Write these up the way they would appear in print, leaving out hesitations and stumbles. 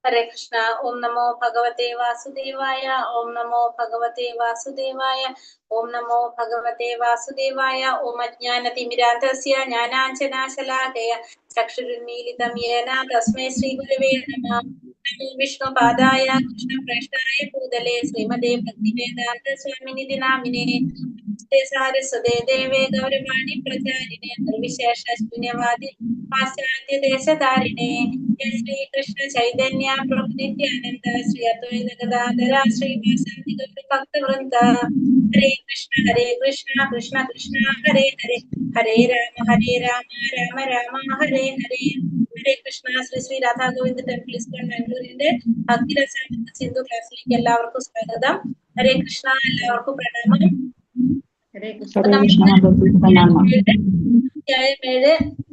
ഹരേ കൃഷ്ണ. ഓം നമോ ഭഗവതേ വാസുദേവായ. ഓം നമോ ഭഗവതേ വാസുദേവായ. ഓം നമോ ഭഗവതേ വാസുദേവായ. ഓം അജ്ഞാനതിമിരാന്ധസ്യ ജ്ഞാനാഞ്ജനാശലാകയ ചക്ഷുരുന്മീലിതം യേന തസ്മൈ ശ്രീ ഗുരവേ നമഃ. നമോ വിഷ്ണുപാദായ കൃഷ്ണപ്രേഷ്ഠായ ഭൂതലേ ശ്രീമതേ ഭക്തിവേദാന്ത സ്വാമിനിധി നാമിനേ സാരസ്വതേ ദേവേ ഗൗരവാണി പ്രചാരിണേ നിർവിശേഷ ശൂന്യവാദി പാശ്ചാത്യ ദേശധാരിണേ ശ്രീകൃഷ്ണ ചൈതന്യ പ്രഭു നിത്യാനന്ദ ശ്രീ അദ്വൈത ഗദാധര ശ്രീവാസാദി ഭക്തവൃന്ദ. ഹരേ കൃഷ്ണ കൃഷ്ണ കൃഷ്ണ ഹരേ ഹരേ ഹരേ രാമ രാമ രാമ ഹരേ ഹരേ. ഹരേ കൃഷ്ണ. ശ്രീ ശ്രീ രാധാ ഗോവിന്ദ് ടെമ്പിൾ ഇസ്കോൺ ബാംഗ്ലൂരിന്റെ ഭക്തിരസാമൃത സിന്ധു ക്ലാസ്സിലേക്ക് എല്ലാവർക്കും സ്വാഗതം. ഹരേ കൃഷ്ണ. എല്ലാവർക്കും പ്രണാമം. അധ്യായം 7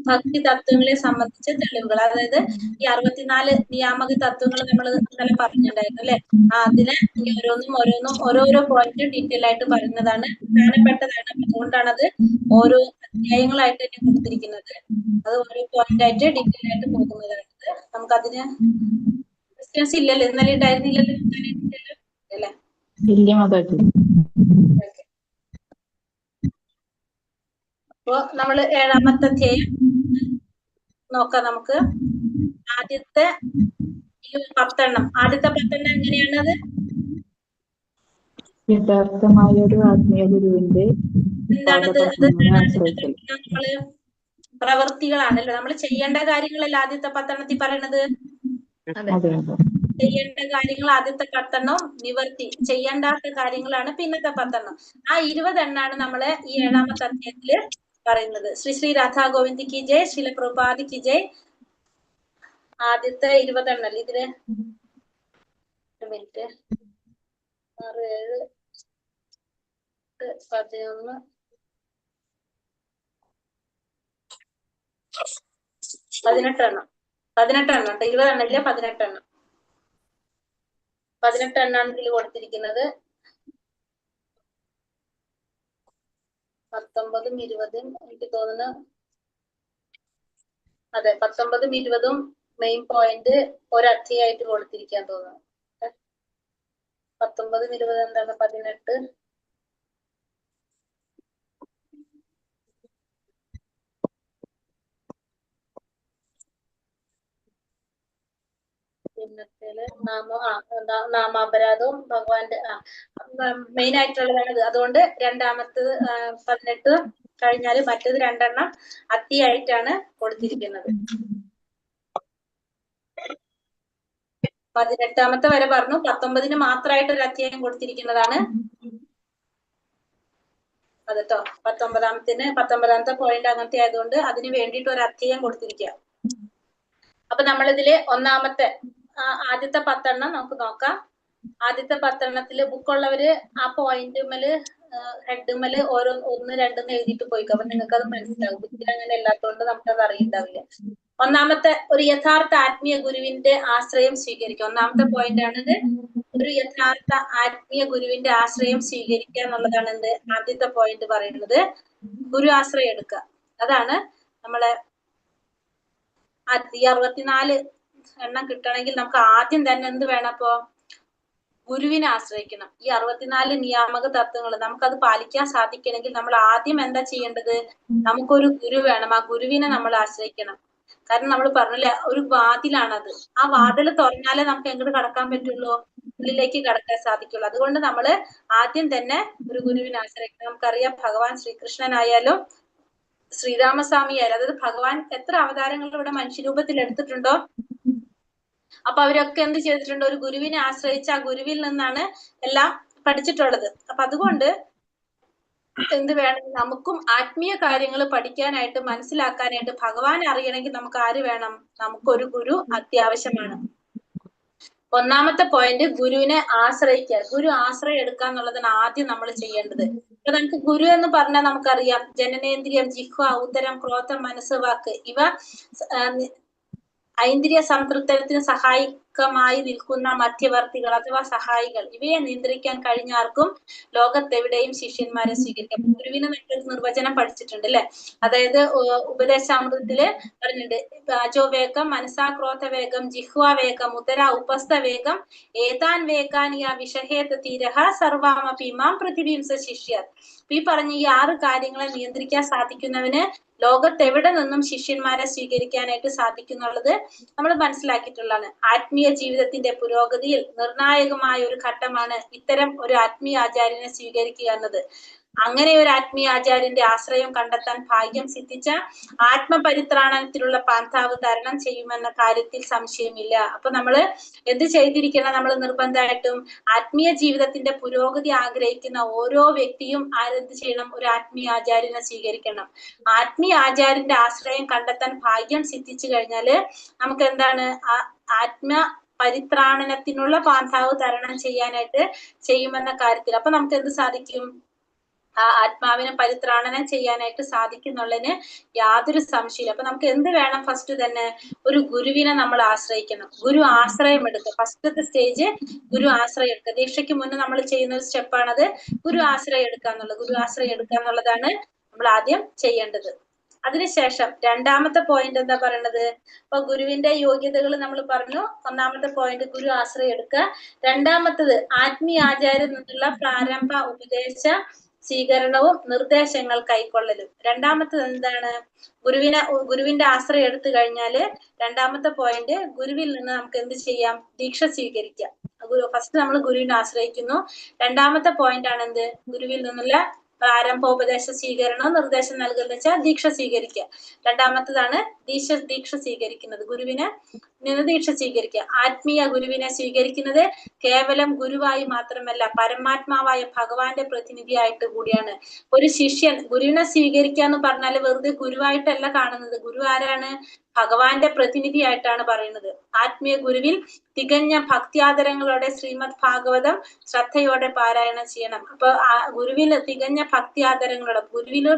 ഭക്തി തത്വങ്ങളെ സംബന്ധിച്ച തെളിവുകൾ. അതായത് ഈ 64 നിയാമക തത്വങ്ങൾ നമ്മൾ ഇന്നലെ പറഞ്ഞിട്ടുണ്ടായിരുന്നു അല്ലെ. അതിന് ഈ ഓരോന്നും ഓരോരോ പോയിന്റ് ഡീറ്റെയിൽ ആയിട്ട് പറയുന്നതാണ്, പ്രധാനപ്പെട്ടതാണ്. അതുകൊണ്ടാണ് അത് ഓരോ അധ്യായങ്ങളായിട്ട് തന്നെ കൊടുത്തിരിക്കുന്നത്. അത് ഓരോ പോയിന്റ് ആയിട്ട് ഡീറ്റെയിൽ ആയിട്ട് പോകുന്നതാണ്. നമുക്കതിന് ക്വസ്റ്റ്യൻസ് ഇല്ലല്ലോ, ഇന്നലെ ഉണ്ടായിരുന്നില്ലല്ലോ അല്ലെ. അപ്പോ നമ്മള് 7ാമത്തെ അധ്യായം നോക്കാം. നമുക്ക് ആദ്യത്തെ 10 ആദ്യത്തെ 10 എങ്ങനെയാണത്? യഥാർത്ഥമായൊരു ആത്മീയ ഗുരുവിന്റെ എന്താണത്? നമ്മള് പ്രവൃത്തികളാണല്ലോ, നമ്മൾ ചെയ്യേണ്ട കാര്യങ്ങളല്ല ആദ്യത്തെ 10 പറയണത്. ചെയ്യേണ്ട കാര്യങ്ങൾ ആദ്യത്തെ 10, നിവർത്തി ചെയ്യേണ്ടാത്ത കാര്യങ്ങളാണ് പിന്നത്തെ 10. ആ 20 നമ്മള് ഈ 7ാമത്തെ അധ്യായത്തില് പറയുന്നത്. ശ്രീ ശ്രീ രാധാ ഗോവിന്ദ് കി ജയ്, ശ്രീല പ്രഭുപാദ് കി ജയ്. ആദ്യത്തെ 20 ഇതില് 6, 7, 8, 11, 18 18 20 ഇല്ല, 18 ഇതിൽ കൊടുത്തിരിക്കുന്നത്. 19, 20 എനിക്ക് തോന്നുന്നു. അതെ, 19, 20 മെയിൻ പോയിന്റ് ഒരധ്യായമായിട്ട് കൊടുത്തിരിക്കാൻ തോന്നുന്നു. 19, 20 എന്താണ്? 18 പിന്നത്തേല് നാമാപരാധവും ഭഗവാന്റെ മെയിൻ ആയിട്ടുള്ളതാണ്. അതുകൊണ്ട് 2ാമത്തത് 18 കഴിഞ്ഞാല് മറ്റേത് 2 അധ്യായമായിട്ടാണ് കൊടുത്തിരിക്കുന്നത്. 18ാമത്തെ വരെ പറഞ്ഞു. 19 മാത്രമായിട്ട് ഒരു അധ്യായം കൊടുത്തിരിക്കുന്നതാണ് അതട്ടോ. 19ാമത്തെ പോയിന്റ് അങ്ങനത്തെ ആയതുകൊണ്ട് അതിന് വേണ്ടിയിട്ട് ഒരു അധ്യായം കൊടുത്തിരിക്കുക. അപ്പൊ നമ്മളിതില് ആദ്യത്തെ 10 നമുക്ക് നോക്കാം. ആദ്യത്തെ 10 ബുക്കുള്ളവര് ആ പോയിന്റുമേല് ഹെഡുമേല് 1, 2 എഴുതിയിട്ട് പോയിക്കോ. അപ്പൊ നിങ്ങൾക്ക് അത് മനസ്സിലാവും. ബുക്കിൽ അങ്ങനെ അല്ലാത്തതുകൊണ്ട് നമുക്കത് അറിയുണ്ടാവില്ല. ഒന്നാമത്തെ, ഒരു യഥാർത്ഥ ആത്മീയ ഗുരുവിന്റെ ആശ്രയം സ്വീകരിക്കുക. ഒന്നാമത്തെ പോയിന്റ് ആണിത്. ഒരു യഥാർത്ഥ ആത്മീയ ഗുരുവിന്റെ ആശ്രയം സ്വീകരിക്കുക എന്നുള്ളതാണ് എന്ത് ആദ്യത്തെ പോയിന്റ് പറയുന്നത്. ഗുരു ആശ്രയം എടുക്കുക. അതാണ് നമ്മളെ 64 കിട്ടണമെങ്കിൽ നമുക്ക് ആദ്യം തന്നെ എന്ത് വേണം? അപ്പോ ഗുരുവിനെ ആശ്രയിക്കണം. ഈ 64 നിയാമക തത്വങ്ങൾ നമുക്കത് പാലിക്കാൻ സാധിക്കണമെങ്കിൽ നമ്മൾ ആദ്യം എന്താ ചെയ്യേണ്ടത്? നമുക്കൊരു ഗുരു വേണം. ആ ഗുരുവിനെ നമ്മൾ ആശ്രയിക്കണം. കാരണം നമ്മൾ പറഞ്ഞില്ലേ, ഒരു വാതിലാണത്. ആ വാതിൽ തുറന്നാലേ നമുക്ക് എങ്ങോട്ട് കടക്കാൻ പറ്റുള്ളൂ? ഉള്ളിലേക്ക് കടക്കാൻ സാധിക്കുള്ളൂ. അതുകൊണ്ട് നമ്മള് ആദ്യം തന്നെ ഒരു ഗുരുവിനെ ആശ്രയിക്കണം. നമുക്കറിയാം, ഭഗവാൻ ശ്രീകൃഷ്ണനായാലും ശ്രീരാമസ്വാമി ആയാലും, അതായത് ഭഗവാൻ എത്ര അവതാരങ്ങൾ ഇവിടെ മനുഷ്യരൂപത്തിൽ എടുത്തിട്ടുണ്ടോ, അപ്പൊ അവരൊക്കെ എന്ത് ചെയ്തിട്ടുണ്ട്? ഒരു ഗുരുവിനെ ആശ്രയിച്ച് ആ ഗുരുവിൽ നിന്നാണ് എല്ലാം പഠിച്ചിട്ടുള്ളത്. അപ്പൊ അതുകൊണ്ട് എന്ത് വേണം? നമുക്കും ആത്മീയ കാര്യങ്ങൾ പഠിക്കാനായിട്ട്, മനസ്സിലാക്കാനായിട്ട്, ഭഗവാൻ അറിയണമെങ്കിൽ നമുക്ക് ആര് വേണം? നമുക്കൊരു ഗുരു അത്യാവശ്യമാണ്. ഒന്നാമത്തെ പോയിന്റ് ഗുരുവിനെ ആശ്രയിക്കുക. ഗുരു ആശ്രയം എടുക്കുക എന്നുള്ളതാണ് ആദ്യം നമ്മൾ ചെയ്യേണ്ടത്. ഇപ്പൊ നമുക്ക് ഗുരു എന്ന് പറഞ്ഞാൽ നമുക്കറിയാം, ജനനേന്ദ്രിയം, ജിഹ്വ, ഉദരം, ക്രോധം, മനസ്സ്, വാക്ക്, ഇവ ഐന്ദ്രിയ സംതൃപ്തനത്തിന് നീക്കമായി നിൽക്കുന്ന മധ്യവർത്തികൾ അഥവാ സഹായികൾ, ഇവയെ നിയന്ത്രിക്കാൻ കഴിഞ്ഞ ആർക്കും ലോകത്തെവിടെയും ശിഷ്യന്മാരെ സ്വീകരിക്കാം. ഗുരുവിന് നമ്മളൊരു നിർവചനം പഠിച്ചിട്ടുണ്ട് അല്ലെ? അതായത് ഉപദേശാമൃതത്തില് പറഞ്ഞിട്ടുണ്ട്, വാചോവേഗം, മനസാക്രോധവേഗം, ജിഹ്വാവേഗം, ഉദര ഉപസ്ഥവേഗം, ഏതാൻ വേഗാനിയ വിഷഹേത തീരഹ സർവാമപി മാം പൃഥിവീം സ ശിഷ്യാത്. ഈ പറഞ്ഞ ഈ 6 കാര്യങ്ങളെ നിയന്ത്രിക്കാൻ സാധിക്കുന്നവന് ലോകത്തെവിടെ നിന്നും ശിഷ്യന്മാരെ സ്വീകരിക്കാനായിട്ട് സാധിക്കുന്നുള്ളത് നമ്മൾ മനസ്സിലാക്കിയിട്ടുള്ളതാണ്. ആത്മീയ ജീവിതത്തിന്റെ പുരോഗതിയിൽ നിർണായകമായ ഒരു ഘട്ടമാണ് ഇത്തരം ഒരു ആത്മീയ ആചാര്യനെ സ്വീകരിക്കുക എന്നത്. അങ്ങനെ ഒരു ആത്മീയ ആചാര്യന്റെ ആശ്രയം കണ്ടെത്താൻ ഭാഗ്യം സിദ്ധിച്ച ആത്മപരിത്രാണത്തിലുള്ള പാന്താവ് തരണം ചെയ്യുമെന്ന കാര്യത്തിൽ സംശയമില്ല. അപ്പൊ നമ്മള് എന്ത് ചെയ്തിരിക്കണം? നമ്മൾ നിർബന്ധമായിട്ടും ആത്മീയ ജീവിതത്തിന്റെ പുരോഗതി ആഗ്രഹിക്കുന്ന ഓരോ വ്യക്തിയും ആരെന്ത് ചെയ്യണം? ഒരു ആത്മീയ ആചാര്യനെ സ്വീകരിക്കണം. ആത്മീയ ആചാര്യന്റെ ആശ്രയം കണ്ടെത്താൻ ഭാഗ്യം സിദ്ധിച്ചു കഴിഞ്ഞാല് നമുക്ക് എന്താണ്? പരിത്രാണനത്തിനുള്ള പാന്താവ് തരണം ചെയ്യാനായിട്ട് ചെയ്യുമെന്ന കാര്യത്തിൽ അപ്പൊ നമുക്ക് എന്ത് സാധിക്കും? ആ ആത്മാവിനെ പരിത്രാണനം ചെയ്യാനായിട്ട് സാധിക്കുന്നുള്ളതിന് യാതൊരു സംശയമില്ല. അപ്പൊ നമുക്ക് എന്ത് വേണം? ഫസ്റ്റ് തന്നെ ഒരു ഗുരുവിനെ നമ്മൾ ആശ്രയിക്കണം. ഗുരു ആശ്രയം എടുക്കുക. ഫസ്റ്റത്തെ സ്റ്റേജ് ഗുരു ആശ്രയം എടുക്കുക. ദീക്ഷയ്ക്ക് മുന്നേ നമ്മൾ ചെയ്യുന്ന ഒരു സ്റ്റെപ്പാണത് ഗുരു ആശ്രയം എടുക്കുക എന്നുള്ളത്. ഗുരു ആശ്രയം എടുക്കുക എന്നുള്ളതാണ് നമ്മൾ ആദ്യം ചെയ്യേണ്ടത്. അതിനുശേഷം രണ്ടാമത്തെ പോയിന്റ് എന്താ പറയണത്? അപ്പൊ ഗുരുവിന്റെ യോഗ്യതകൾ നമ്മൾ പറഞ്ഞു. ഒന്നാമത്തെ പോയിന്റ് ഗുരു ആശ്രയം എടുക്കുക. രണ്ടാമത്തത് ആത്മീയ ആചാര്യൻ നിന്നുള്ള പ്രാരംഭ ഉപദേശ സ്വീകരണവും നിർദ്ദേശങ്ങൾ കൈക്കൊള്ളലും. രണ്ടാമത്തത് എന്താണ്? ഗുരുവിന്റെ ആശ്രയം എടുത്തു കഴിഞ്ഞാല് രണ്ടാമത്തെ പോയിന്റ് ഗുരുവിൽ നിന്ന് നമുക്ക് എന്ത് ചെയ്യാം? ദീക്ഷ സ്വീകരിക്കാം. ഫസ്റ്റ് നമ്മൾ ഗുരുവിനെ ആശ്രയിക്കുന്നു. രണ്ടാമത്തെ പോയിന്റ് ആണ് എന്ത്? ഗുരുവിൽ നിന്നുള്ള പ്രാരംഭോപദേശ സ്വീകരണം, നിർദ്ദേശം നൽകുന്ന വെച്ചാൽ ദീക്ഷ സ്വീകരിക്കുക. രണ്ടാമത്തതാണ് ദീക്ഷ സ്വീകരിക്കുന്നത്. ഗുരുവിനെ നിന്ന് ദീക്ഷ സ്വീകരിക്കുക. ആത്മീയ ഗുരുവിനെ സ്വീകരിക്കുന്നത് കേവലം ഗുരുവായി മാത്രമല്ല, പരമാത്മാവായ ഭഗവാന്റെ പ്രതിനിധിയായിട്ട് കൂടിയാണ്. ഒരു ശിഷ്യൻ ഗുരുവിനെ സ്വീകരിക്കുക എന്ന് പറഞ്ഞാല് വെറുതെ ഗുരുവായിട്ടല്ല കാണുന്നത്. ഗുരു ആരാണ്? ഭഗവാന്റെ പ്രതിനിധിയായിട്ടാണ് പറയുന്നത്. ആത്മീയ ഗുരുവിൽ തികഞ്ഞ ഭക്തിയാദരങ്ങളോടെ ശ്രീമദ് ഭാഗവതം ശ്രദ്ധയോടെ പാരായണം ചെയ്യണം. അപ്പൊ ഗുരുവിൽ തികഞ്ഞ ഭക്തിയാദരങ്ങളോടെ, ഗുരുവില്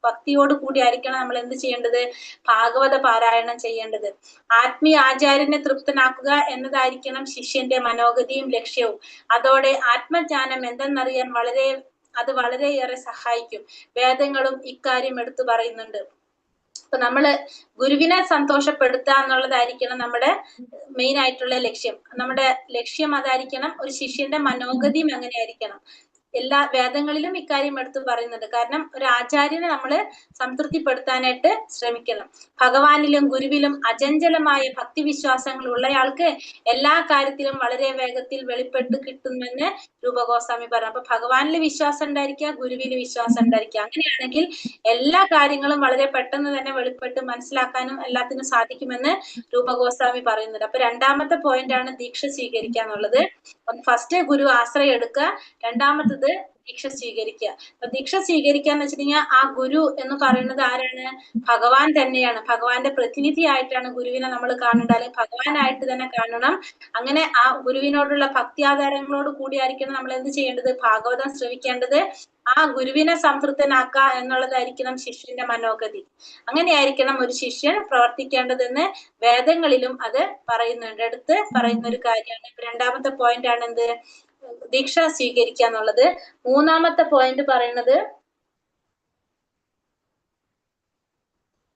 ഭക്തിയോട് കൂടി ആയിരിക്കണം നമ്മൾ എന്ത് ചെയ്യേണ്ടത്? ഭാഗവത പാരായണം ചെയ്യേണ്ടത്. ആത്മീയ ആചാര്യനെ തൃപ്തനാക്കുക എന്നതായിരിക്കണം ശിഷ്യന്റെ മനോഗതിയും ലക്ഷ്യവും. അതോടെ ആത്മജ്ഞാനം എന്തെന്നറിയാൻ വളരെയേറെ സഹായിക്കും. വേദങ്ങളും ഇക്കാര്യം എടുത്തു പറയുന്നുണ്ട്. അപ്പൊ നമ്മള് ഗുരുവിനെ സന്തോഷപ്പെടുത്തുക എന്നുള്ളതായിരിക്കണം നമ്മുടെ മെയിൻ ആയിട്ടുള്ള ലക്ഷ്യം. നമ്മുടെ ലക്ഷ്യം അതായിരിക്കണം. ഒരു ശിഷ്യന്റെ മനോഗതിയും എങ്ങനെയായിരിക്കണം? എല്ലാ വേദങ്ങളിലും ഇക്കാര്യം എടുത്തു പറയുന്നുണ്ട്. കാരണം ഒരു ആചാര്യനെ നമ്മള് സംതൃപ്തിപ്പെടുത്താനായിട്ട് ശ്രമിക്കണം. ഭഗവാനിലും ഗുരുവിലും അചഞ്ചലമായ ഭക്തിവിശ്വാസങ്ങൾ ഉള്ളയാൾക്ക് എല്ലാ കാര്യത്തിലും വളരെ വേഗത്തിൽ വെളിപ്പെട്ട് കിട്ടുമെന്ന് രൂപഗോസ്വാമി പറഞ്ഞു. അപ്പൊ ഭഗവാനിൽ വിശ്വാസം ഉണ്ടായിരിക്കുക, ഗുരുവിൽ വിശ്വാസം ഉണ്ടായിരിക്കുക. അങ്ങനെയാണെങ്കിൽ എല്ലാ കാര്യങ്ങളും വളരെ പെട്ടെന്ന് തന്നെ വെളിപ്പെട്ട് മനസ്സിലാക്കാനും എല്ലാത്തിനും സാധിക്കുമെന്ന് രൂപഗോസ്വാമി പറയുന്നുണ്ട്. അപ്പൊ രണ്ടാമത്തെ പോയിന്റ് ആണ് ദീക്ഷ സ്വീകരിക്കുക എന്നുള്ളത്. ഫസ്റ്റ് ഗുരു ആശ്രയം എടുക്കുക, രണ്ടാമത്തത് ദീക്ഷ സ്വീകരിക്കുക. അപ്പൊ ദീക്ഷ സ്വീകരിക്കുക എന്ന് വെച്ചിട്ടുണ്ടെങ്കിൽ ആ ഗുരു എന്ന് പറയുന്നത് ആരാണ്? ഭഗവാൻ തന്നെയാണ്. ഭഗവാന്റെ പ്രതിനിധിയായിട്ടാണ് ഗുരുവിനെ നമ്മൾ കാണേണ്ടത്, അല്ലെങ്കിൽ ഭഗവാനായിട്ട് തന്നെ കാണണം. അങ്ങനെ ആ ഗുരുവിനോടുള്ള ഭക്തിയാധാരങ്ങളോട് കൂടിയായിരിക്കണം നമ്മൾ എന്ത് ചെയ്യേണ്ടത്? ഭാഗവതം ശ്രവിക്കേണ്ടത്. ആ ഗുരുവിനെ സംതൃപ്തനാക്കുക എന്നുള്ളതായിരിക്കണം ശിഷ്യന്റെ മനോഗതി. അങ്ങനെയായിരിക്കണം ഒരു ശിഷ്യൻ പ്രവർത്തിക്കേണ്ടതെന്ന് വേദങ്ങളിലും അത് പറയുന്നുണ്ട്, എടുത്ത് പറയുന്ന ഒരു കാര്യമാണ്. രണ്ടാമത്തെ പോയിന്റ് ആണ് എന്ത്? ദീക്ഷ സ്വീകരിക്കുക എന്നുള്ളത്. മൂന്നാമത്തെ പോയിന്റ് പറയുന്നത്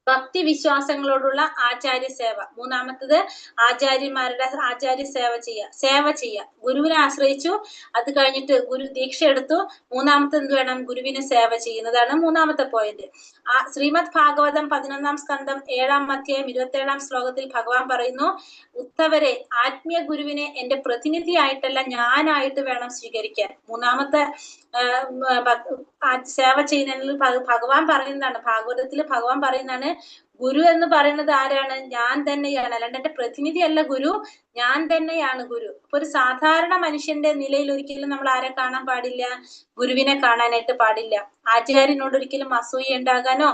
ഭക്തി വിശ്വാസങ്ങളോടുള്ള ആചാര്യ സേവ. മൂന്നാമത്തത് ആചാര്യ സേവ ചെയ്യുക. ഗുരുവിനെ ആശ്രയിച്ചു, അത് കഴിഞ്ഞിട്ട് ഗുരു ദീക്ഷ എടുത്തു. മൂന്നാമത്തെ എന്ത് വേണം? ഗുരുവിന് സേവ ചെയ്യുന്നതാണ് മൂന്നാമത്തെ പോയിന്റ്. ശ്രീമദ് ഭാഗവതം 11-ാം സ്കന്ധം 7-ാം അധ്യായം 27-ാം ശ്ലോകത്തിൽ ഭഗവാൻ പറയുന്നു, ഉത്തവരെ ആത്മീയ ഗുരുവിനെ എന്റെ പ്രതിനിധിയായിട്ടല്ല ഞാനായിട്ട് വേണം സ്വീകരിക്കാൻ. മൂന്നാമത്തെ സേവ ചെയ്യുന്നതിൽ ഭഗവാൻ പറയുന്നതാണ്, ഭാഗവതത്തിൽ ഭഗവാൻ പറയുന്നതാണ്, ഗുരു എന്ന് പറയുന്നത് ആരാണ്? ഞാൻ തന്നെയാണ്. അല്ലാണ്ട് എന്റെ പ്രതിനിധി അല്ല ഗുരു, ഞാൻ തന്നെയാണ് ഗുരു. അപ്പൊ ഒരു സാധാരണ മനുഷ്യന്റെ നിലയിൽ ഒരിക്കലും നമ്മൾ ആരെ കാണാൻ പാടില്ല? ഗുരുവിനെ കാണാനായിട്ട് പാടില്ല. ആചാര്യനോട് ഒരിക്കലും അസൂയ ഉണ്ടാകാനോ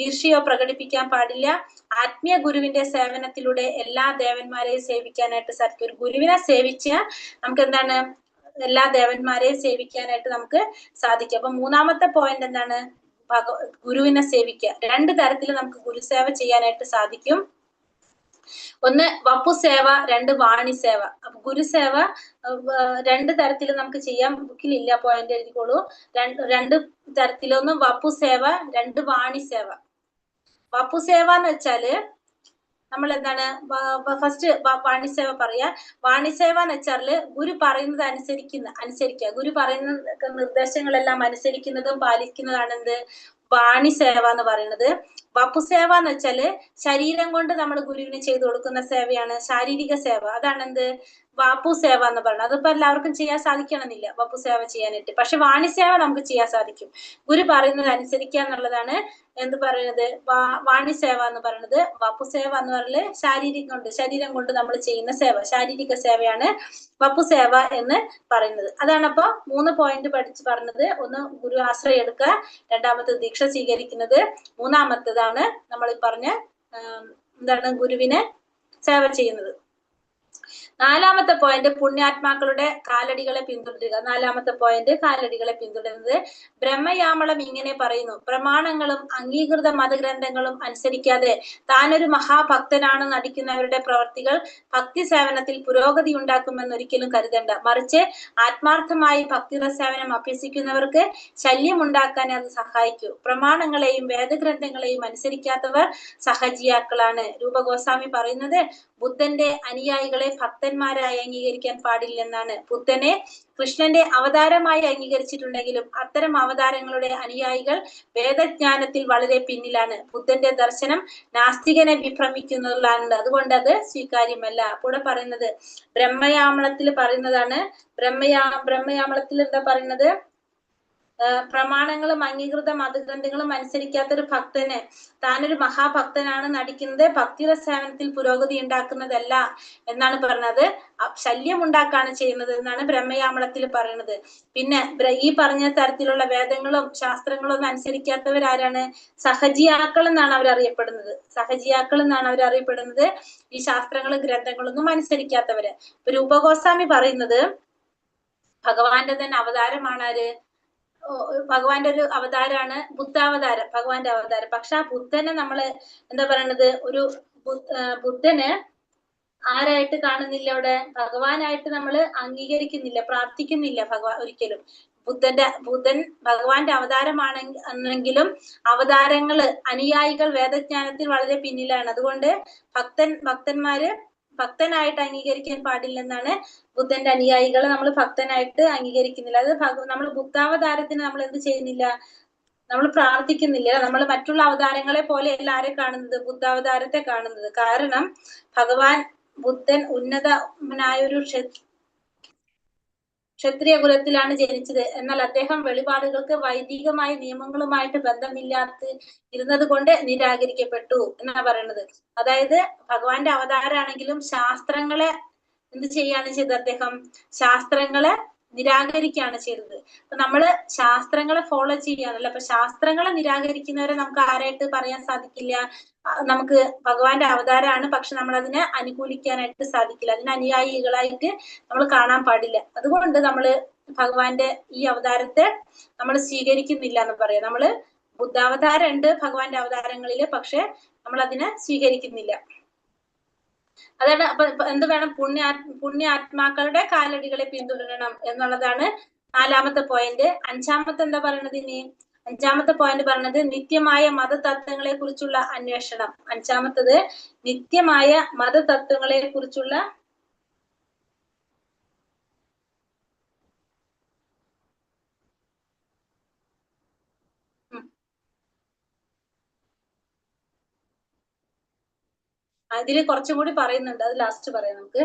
ഈർഷ്യയോ പ്രകടിപ്പിക്കാൻ പാടില്ല. ആത്മീയ ഗുരുവിന്റെ സേവനത്തിലൂടെ എല്ലാ ദേവന്മാരെയും സേവിക്കാനായിട്ട് സാധിക്കും. ഒരു ഗുരുവിനെ സേവിച്ചാൽ നമുക്ക് എന്താണ്? എല്ലാ ദേവന്മാരെയും സേവിക്കാനായിട്ട് നമുക്ക് സാധിക്കും. അപ്പൊ മൂന്നാമത്തെ പോയിന്റ് എന്താണ്? ഗുരുവിനെ സേവിക്കുക. 2 തരത്തിൽ നമുക്ക് ഗുരുസേവ ചെയ്യാനായിട്ട് സാധിക്കും. ഒന്ന് വപ്പുസേവ, രണ്ട് വാണിസേവ. അപ്പൊ ഗുരുസേവ രണ്ട് തരത്തിൽ നമുക്ക് ചെയ്യാം. ബുക്കിലില്ല, പോയിന്റ് എഴുതിക്കോളൂ. രണ്ട് തരത്തിലൊന്ന് വപ്പുസേവ, രണ്ട് വാണിസേവ. വപ്പുസേവ എന്ന് വെച്ചാല് നമ്മൾ എന്താണ് ഫസ്റ്റ് വാണിസേവ പറയാ. വാണിസേവ എന്ന് വെച്ചാല് ഗുരു പറയുന്നത് അനുസരിക്കുക. ഗുരു പറയുന്ന നിർദ്ദേശങ്ങളെല്ലാം അനുസരിക്കുന്നതും പാലിക്കുന്നതാണ് എന്ത് വാണിസേവ എന്ന് പറയുന്നത്. വപ്പുസേവ എന്ന് വെച്ചാല് ശരീരം കൊണ്ട് നമ്മൾ ഗുരുവിന് ചെയ്തു കൊടുക്കുന്ന സേവയാണ് ശാരീരിക സേവ. അതാണ് എന്ത് വാപ്പുസേവ എന്ന് പറയുന്നത്. അതിപ്പോ എല്ലാവർക്കും ചെയ്യാൻ സാധിക്കണമെന്നില്ല വപ്പുസേവ ചെയ്യാനായിട്ട്. പക്ഷെ വാണിസേവ നമുക്ക് ചെയ്യാൻ സാധിക്കും. ഗുരു പറയുന്നത് അനുസരിക്കുക എന്നുള്ളതാണ് എന്ത് പറയുന്നത് വാണിസേവ എന്ന് പറയുന്നത്. വപ്പുസേവ എന്ന് പറയുന്നത് ശരീരം കൊണ്ട് നമ്മൾ ചെയ്യുന്ന സേവ, ശാരീരിക സേവയാണ് വപ്പുസേവ എന്ന് പറയുന്നത്. അതാണ് അപ്പൊ 3 പോയിന്റ് പഠിച്ച് പറഞ്ഞത്. ഒന്ന് ഗുരു ആശ്രയം എടുക്കുക, രണ്ടാമത്തെ ദീക്ഷ സ്വീകരിക്കുന്നത്, മൂന്നാമത്തേതാണ് നമ്മൾ ഈ പറഞ്ഞ എന്താണ് ഗുരുവിനെ സേവ ചെയ്യുന്നത്. നാലാമത്തെ പോയിന്റ് പുണ്യാത്മാക്കളുടെ കാലടികളെ പിന്തുടരുക. നാലാമത്തെ പോയിന്റ് കാലടികളെ പിന്തുടരുന്നത്. ബ്രഹ്മയാമളം ഇങ്ങനെ പറയുന്നു: പ്രമാണങ്ങളും അംഗീകൃത മതഗ്രന്ഥങ്ങളും അനുസരിക്കാതെ താനൊരു മഹാഭക്തനാണ് നടിക്കുന്നവരുടെ പ്രവർത്തികൾ ഭക്തി സേവനത്തിൽ പുരോഗതി ഉണ്ടാക്കുമെന്നൊരിക്കലും കരുതണ്ട. മറിച്ച് ആത്മാർത്ഥമായി ഭക്തിയുടെ സേവനം അഭ്യസിക്കുന്നവർക്ക് ശല്യം ഉണ്ടാക്കാൻ അത് സഹായിക്കൂ. പ്രമാണങ്ങളെയും വേദഗ്രന്ഥങ്ങളെയും അനുസരിക്കാത്തവർ സഹജിയാക്കളാണ്. രൂപഗോസ്വാമി പറയുന്നത് ബുദ്ധന്റെ അനുയായികളെ ഭക്തന്മാരായി അംഗീകരിക്കാൻ പാടില്ലെന്നാണ്. ബുദ്ധനെ കൃഷ്ണന്റെ അവതാരമായി അംഗീകരിച്ചിട്ടുണ്ടെങ്കിലും അത്തരം അവതാരങ്ങളുടെ അനുയായികൾ വേദജ്ഞാനത്തിൽ വളരെ പിന്നിലാണ്. ബുദ്ധന്റെ ദർശനം നാസ്തികനെ വിഭ്രമിക്കുന്നതാണ്, അതുകൊണ്ട് അത് സ്വീകാര്യമല്ല. കൂടെ പറയുന്നത് ബ്രഹ്മയാമളത്തിൽ പറയുന്നതാണ്. ബ്രഹ്മയാമളത്തിൽ എന്താ പറയുന്നത്? പ്രമാണങ്ങളും അംഗീകൃത മതഗ്രന്ഥങ്ങളും അനുസരിക്കാത്തൊരു ഭക്തന് താനൊരു മഹാഭക്തനാണ് നടിക്കുന്നത് ഭക്തിയുടെ സേവനത്തിൽ പുരോഗതി ഉണ്ടാക്കുന്നതല്ല എന്നാണ് പറയുന്നത്. ശല്യം ഉണ്ടാക്കാണ് ചെയ്യുന്നത് എന്നാണ് ബ്രഹ്മയാമളത്തിൽ പറയുന്നത്. പിന്നെ ഈ പറഞ്ഞ തരത്തിലുള്ള വേദങ്ങളും ശാസ്ത്രങ്ങളും ഒന്നും അനുസരിക്കാത്തവരാരാണ്? സഹജിയാക്കൾ എന്നാണ് അവരറിയപ്പെടുന്നത്. സഹജിയാക്കൾ എന്നാണ് അവരറിയപ്പെടുന്നത് ഈ ശാസ്ത്രങ്ങളും ഗ്രന്ഥങ്ങളൊന്നും അനുസരിക്കാത്തവര്. ഇപ്പൊ രൂപഗോസ്വാമി പറയുന്നത് ഭഗവാന്റെ തന്നെ അവതാരമാണ് ആര്? ഭഗവാന്റെ ഒരു അവതാരമാണ് ബുദ്ധാവതാരം, ഭഗവാന്റെ അവതാരം. പക്ഷെ ആ ബുദ്ധനെ നമ്മള് എന്താ പറയണത്? ഒരു ബുദ്ധന് ആരായിട്ട് കാണുന്നില്ല, അവിടെ ഭഗവാനായിട്ട് നമ്മൾ അംഗീകരിക്കുന്നില്ല, പ്രാർത്ഥിക്കുന്നില്ല ഭഗവാൻ ഒരിക്കലും. ബുദ്ധൻ ഭഗവാന്റെ അവതാരമാണെങ്കിലും അവതാരങ്ങള് അനുയായികൾ വേദജ്ഞാനത്തിൽ വളരെ പിന്നിലാണ്. അതുകൊണ്ട് ഭക്തനായിട്ട് അംഗീകരിക്കാൻ പാടില്ലെന്നാണ്. ബുദ്ധന്റെ അനുയായികളെ നമ്മൾ ഭക്തനായിട്ട് അംഗീകരിക്കുന്നില്ല. അത് നമ്മൾ ബുദ്ധാവതാരത്തിന് നമ്മൾ എന്ത് ചെയ്യുന്നില്ല? നമ്മൾ പ്രാർത്ഥിക്കുന്നില്ല. നമ്മൾ മറ്റുള്ള അവതാരങ്ങളെ പോലെ എല്ലാരെ കാണുന്നത്? ബുദ്ധാവതാരത്തെ കാണുന്നത്. കാരണം ബുദ്ധൻ ഉന്നതനായൊരു ക്ഷത്രിയ കുലത്തിലാണ് ജനിച്ചത്. എന്നാൽ അദ്ദേഹം വെളിപാടുകൾക്ക് വൈദികമായ നിയമങ്ങളുമായിട്ട് ഇരുന്നത് കൊണ്ട് നിരാകരിക്കപ്പെട്ടു എന്നാ പറയുന്നത്. അതായത് ഭഗവാന്റെ അവതാരാണെങ്കിലും ശാസ്ത്രങ്ങളെ എന്ത് ചെയ്യാണ് ചെയ്തത്? അദ്ദേഹം ശാസ്ത്രങ്ങളെ നിരാകരിക്കുകയാണ് ചെയ്തത്. അപ്പൊ നമ്മള് ശാസ്ത്രങ്ങളെ ഫോളോ ചെയ്യാനല്ല. അപ്പൊ ശാസ്ത്രങ്ങളെ നിരാകരിക്കുന്നവരെ നമുക്ക് ആരായിട്ട് പറയാൻ സാധിക്കില്ല? നമുക്ക് ഭഗവാന്റെ അവതാരമാണ്, പക്ഷെ നമ്മൾ അതിനെ അനുകൂലിക്കാനായിട്ട് സാധിക്കില്ല, അതിന് അനുയായികളായിട്ട് നമ്മൾ കാണാൻ പാടില്ല. അതുകൊണ്ട് നമ്മള് ഭഗവാന്റെ ഈ അവതാരത്തെ നമ്മൾ സ്വീകരിക്കുന്നില്ല എന്ന് പറയാം. നമ്മള് ബുദ്ധാവതാരം ഉണ്ട് ഭഗവാന്റെ അവതാരങ്ങളില്, പക്ഷെ നമ്മൾ അതിനെ സ്വീകരിക്കുന്നില്ല. അതാണ്. അപ്പൊ എന്ത് വേണം? പുണ്യാത്മാക്കളുടെ കാലടികളെ പിന്തുടരണം എന്നുള്ളതാണ് നാലാമത്തെ പോയിന്റ്. അഞ്ചാമത്തെ എന്താ പറയുന്നത്? ഇനി അഞ്ചാമത്തെ പോയിന്റ് പറഞ്ഞത് നിത്യമായ മതതത്വങ്ങളെ കുറിച്ചുള്ള അന്വേഷണം. അഞ്ചാമത്തത് നിത്യമായ മതതത്വങ്ങളെ കുറിച്ചുള്ള അതില് കുറച്ചും കൂടി പറയുന്നുണ്ട്, അത് ലാസ്റ്റ് പറയാം നമുക്ക്.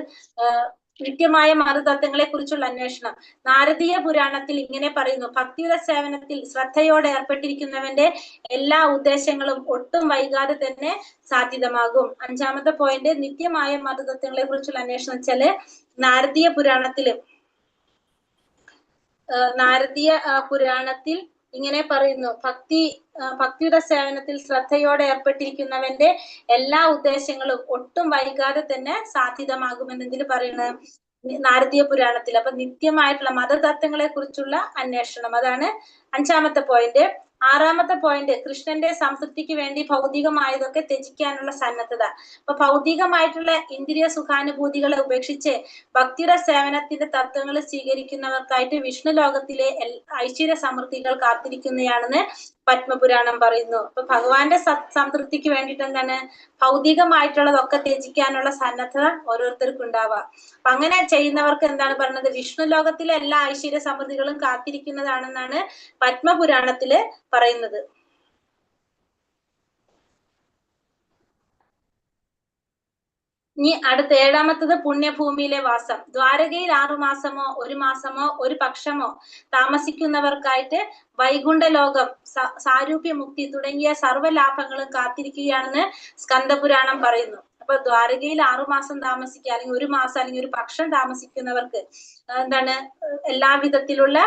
നിത്യമായ മതതത്വങ്ങളെ കുറിച്ചുള്ള അന്വേഷണം. നാരദീയ പുരാണത്തിൽ ഇങ്ങനെ പറയുന്നു: ഭക്തിയുടെ സേവനത്തിൽ ശ്രദ്ധയോടെ ഏർപ്പെട്ടിരിക്കുന്നവന്റെ എല്ലാ ഉദ്ദേശങ്ങളും ഒട്ടും വൈകാതെ തന്നെ സാധ്യതമാകും. അഞ്ചാമത്തെ പോയിന്റ് നിത്യമായ മതതത്വങ്ങളെ കുറിച്ചുള്ള അന്വേഷണം വെച്ചാല് നാരദീയ പുരാണത്തിൽ ഇങ്ങനെ പറയുന്നു: ഭക്തിയുടെ സേവനത്തിൽ ശ്രദ്ധയോടെ ഏർപ്പെട്ടിരിക്കുന്നവന്റെ എല്ലാ ഉദ്ദേശങ്ങളും ഒട്ടും വൈകാതെ തന്നെ സാധ്യതമാകുമെന്നെങ്കിൽ പറയുന്നത് നാരദീയ പുരാണത്തിൽ. അപ്പൊ നിത്യമായിട്ടുള്ള മതതത്വങ്ങളെ കുറിച്ചുള്ള അന്വേഷണം, അതാണ് അഞ്ചാമത്തെ പോയിന്റ്. ആറാമത്തെ പോയിന്റ്, കൃഷ്ണന്റെ സംതൃപ്തിക്ക് വേണ്ടി ഭൗതികമായതൊക്കെ ത്യജിക്കാനുള്ള സന്നദ്ധത. അപ്പൊ ഭൗതികമായിട്ടുള്ള ഇന്ദ്രിയ സുഖാനുഭൂതികളെ ഉപേക്ഷിച്ച് ഭക്തിയുടെ സേവനത്തിന്റെ തത്വങ്ങൾ സ്വീകരിക്കുന്നവർക്കായിട്ട് വിഷ്ണു ലോകത്തിലെ ഐശ്വര്യ സമൃദ്ധികൾ കാത്തിരിക്കുന്നതാണെന്ന് പത്മപുരാണം പറയുന്നു. അപ്പൊ ഭഗവാന്റെ സംതൃപ്തിക്ക് വേണ്ടിയിട്ട് എന്താണ്, ഭൗതികമായിട്ടുള്ളതൊക്കെ ത്യജിക്കാനുള്ള സന്നദ്ധത ഓരോരുത്തർക്കും ഉണ്ടാവുക. അപ്പൊ അങ്ങനെ ചെയ്യുന്നവർക്ക് എന്താണ് പറയുന്നത്, വിഷ്ണു ലോകത്തിലെ എല്ലാ ഐശ്വര്യ സമൃദ്ധികളും കാത്തിരിക്കുന്നതാണെന്നാണ് പത്മപുരാണത്തില് പറയുന്നത്. ഇനി അടുത്ത ഏഴാമത്തത് പുണ്യഭൂമിയിലെ വാസം. ദ്വാരകയിൽ 6 മാസമോ 1 മാസമോ 1 പക്ഷമോ താമസിക്കുന്നവർക്കായിട്ട് വൈകുണ്ഠ ലോകം, സാരൂപ്യ മുക്തി തുടങ്ങിയ സർവ്വലാഭങ്ങളും കാത്തിരിക്കുകയാണെന്ന് സ്കന്ദപുരാണം പറയുന്നു. അപ്പൊ ദ്വാരകയിൽ 6 മാസം താമസിക്കുക, അല്ലെങ്കിൽ 1 മാസം അല്ലെങ്കിൽ 1 പക്ഷം താമസിക്കുന്നവർക്ക് എന്താണ്, എല്ലാവിധത്തിലുള്ള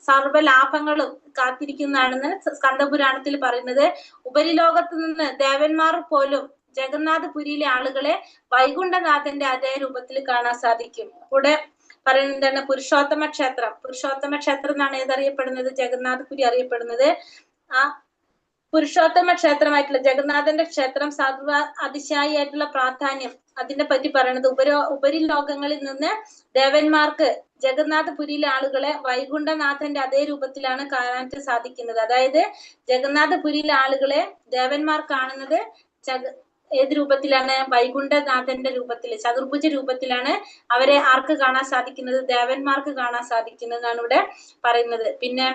സർവ്വലാഭങ്ങളും കാത്തിരിക്കുന്നതാണെന്ന് സ്കന്ദപുരാണത്തിൽ പറയുന്നത്. ഉപരിലോകത്ത് നിന്ന് ദേവന്മാർ പോലും ജഗന്നാഥപുരിയിലെ ആളുകളെ വൈകുണ്ഠനാഥന്റെ അതേ രൂപത്തിൽ കാണാൻ സാധിക്കും. കൂടെ പറയുന്നത് എന്താണ്, പുരുഷോത്തമ ക്ഷേത്രം. പുരുഷോത്തമ ക്ഷേത്രം എന്നാണ് ഏതറിയപ്പെടുന്നത്, ജഗന്നാഥപുരി അറിയപ്പെടുന്നത്. ആ പുരുഷോത്തമ ക്ഷേത്രമായിട്ടുള്ള ജഗന്നാഥന്റെ ക്ഷേത്രം സർവ അതിശായിയായിട്ടുള്ള പ്രാധാന്യം, അതിനെ പറ്റി പറയുന്നത് ഉപരിലോകങ്ങളിൽ നിന്ന് ദേവന്മാർക്ക് ജഗന്നാഥപുരിയിലെ ആളുകളെ വൈകുണ്ഠനാഥന്റെ അതേ രൂപത്തിലാണ് കാണാൻ സാധിക്കുന്നത്. അതായത് ജഗന്നാഥപുരിയിലെ ആളുകളെ ദേവന്മാർ കാണുന്നത് ഏത് രൂപത്തിലാണ്, വൈകുണ്ഠനാഥന്റെ രൂപത്തിൽ, ചതുർഭുജ രൂപത്തിലാണ് അവരെ ആർക്ക് കാണാൻ സാധിക്കുന്നത്, ദേവന്മാർക്ക് കാണാൻ സാധിക്കുന്നതാണ് ഇവിടെ പറയുന്നത്. പിന്നെ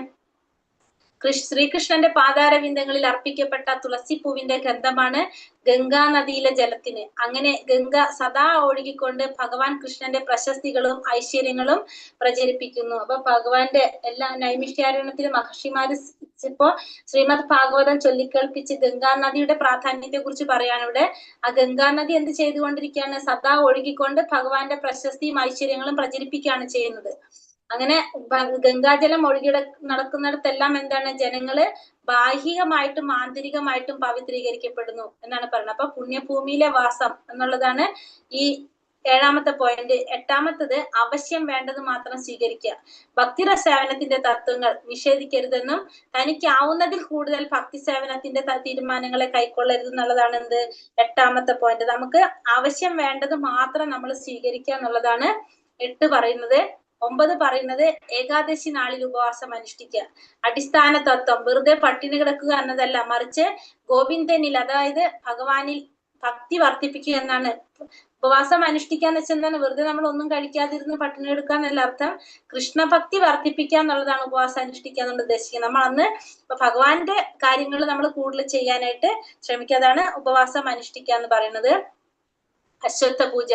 ശ്രീകൃഷ്ണന്റെ പാതാരവിന്ദങ്ങളിൽ അർപ്പിക്കപ്പെട്ട തുളസിപ്പൂവിന്റെ ഗന്ധമാണ് ഗംഗാ നദിയിലെ ജലത്തിന്. അങ്ങനെ ഗംഗ സദാ ഒഴുകിക്കൊണ്ട് ഭഗവാൻ കൃഷ്ണന്റെ പ്രശസ്തികളും ഐശ്വര്യങ്ങളും പ്രചരിപ്പിക്കുന്നു. അപ്പൊ ഭഗവാന്റെ എല്ലാ നൈമിഷ്ഠാരണ്യത്തിലും മഹർഷിമാര് ഇപ്പോ ശ്രീമദ് ഭാഗവതം ചൊല്ലിക്കേൾപ്പിച്ച് ഗംഗാ നദിയുടെ പ്രാധാന്യത്തെ കുറിച്ച് പറയാണ് ഇവിടെ. ആ ഗംഗാ നദി എന്ത് ചെയ്തുകൊണ്ടിരിക്കുകയാണ്, സദാ ഒഴുകിക്കൊണ്ട് ഭഗവാന്റെ പ്രശസ്തിയും ഐശ്വര്യങ്ങളും പ്രചരിപ്പിക്കുകയാണ് ചെയ്യുന്നത്. അങ്ങനെ ഗംഗാജലം ഒഴുകി നടക്കുന്നിടത്തെല്ലാം എന്താണ്, ജനങ്ങള് ബാഹികമായിട്ടും ആന്തരികമായിട്ടും പവിത്രീകരിക്കപ്പെടുന്നു എന്നാണ് പറയുന്നത്. അപ്പൊ പുണ്യഭൂമിയിലെ വാസം എന്നുള്ളതാണ് ഈ ഏഴാമത്തെ പോയിന്റ്. എട്ടാമത്തത്, അവശ്യം വേണ്ടത് മാത്രം സ്വീകരിക്കുക. ഭക്തിര സേവനത്തിന്റെ തത്വങ്ങൾ നിഷേധിക്കരുതെന്നും തനിക്കാവുന്നതിൽ കൂടുതൽ ഭക്തി സേവനത്തിന്റെ തീരുമാനങ്ങളെ കൈക്കൊള്ളരുത് എന്നുള്ളതാണ് എന്ത്, എട്ടാമത്തെ പോയിന്റ്. നമുക്ക് ആവശ്യം വേണ്ടത് മാത്രം നമ്മൾ സ്വീകരിക്കുക എന്നുള്ളതാണ് 8 പറയുന്നത്. 9 പറയുന്നത്, ഏകാദശി നാളിൽ ഉപവാസം അനുഷ്ഠിക്കുക. അടിസ്ഥാന തത്വം വെറുതെ പട്ടിണി കിടക്കുക എന്നതല്ല, മറിച്ച് ഗോവിന്ദനിൽ, അതായത് ഭഗവാനിൽ ഭക്തി വർദ്ധിപ്പിക്കുക എന്നാണ്. ഉപവാസം അനുഷ്ഠിക്കാന്ന് വെച്ചാൽ എന്താണ്, വെറുതെ നമ്മൾ ഒന്നും കഴിക്കാതിരുന്ന് പട്ടിണി എടുക്കുക എന്നല്ല അർത്ഥം. കൃഷ്ണഭക്തി വർദ്ധിപ്പിക്കുക എന്നുള്ളതാണ് ഉപവാസം അനുഷ്ഠിക്കുക എന്നുള്ളത് ഉദ്ദേശിക്കുന്നത്. നമ്മൾ അന്ന് ഭഗവാന്റെ കാര്യങ്ങൾ നമ്മൾ കൂടുതൽ ചെയ്യാനായിട്ട് ശ്രമിക്കാതാണ് ഉപവാസം അനുഷ്ഠിക്കുക എന്ന് പറയുന്നത്. അശ്വത്ഥ പൂജ,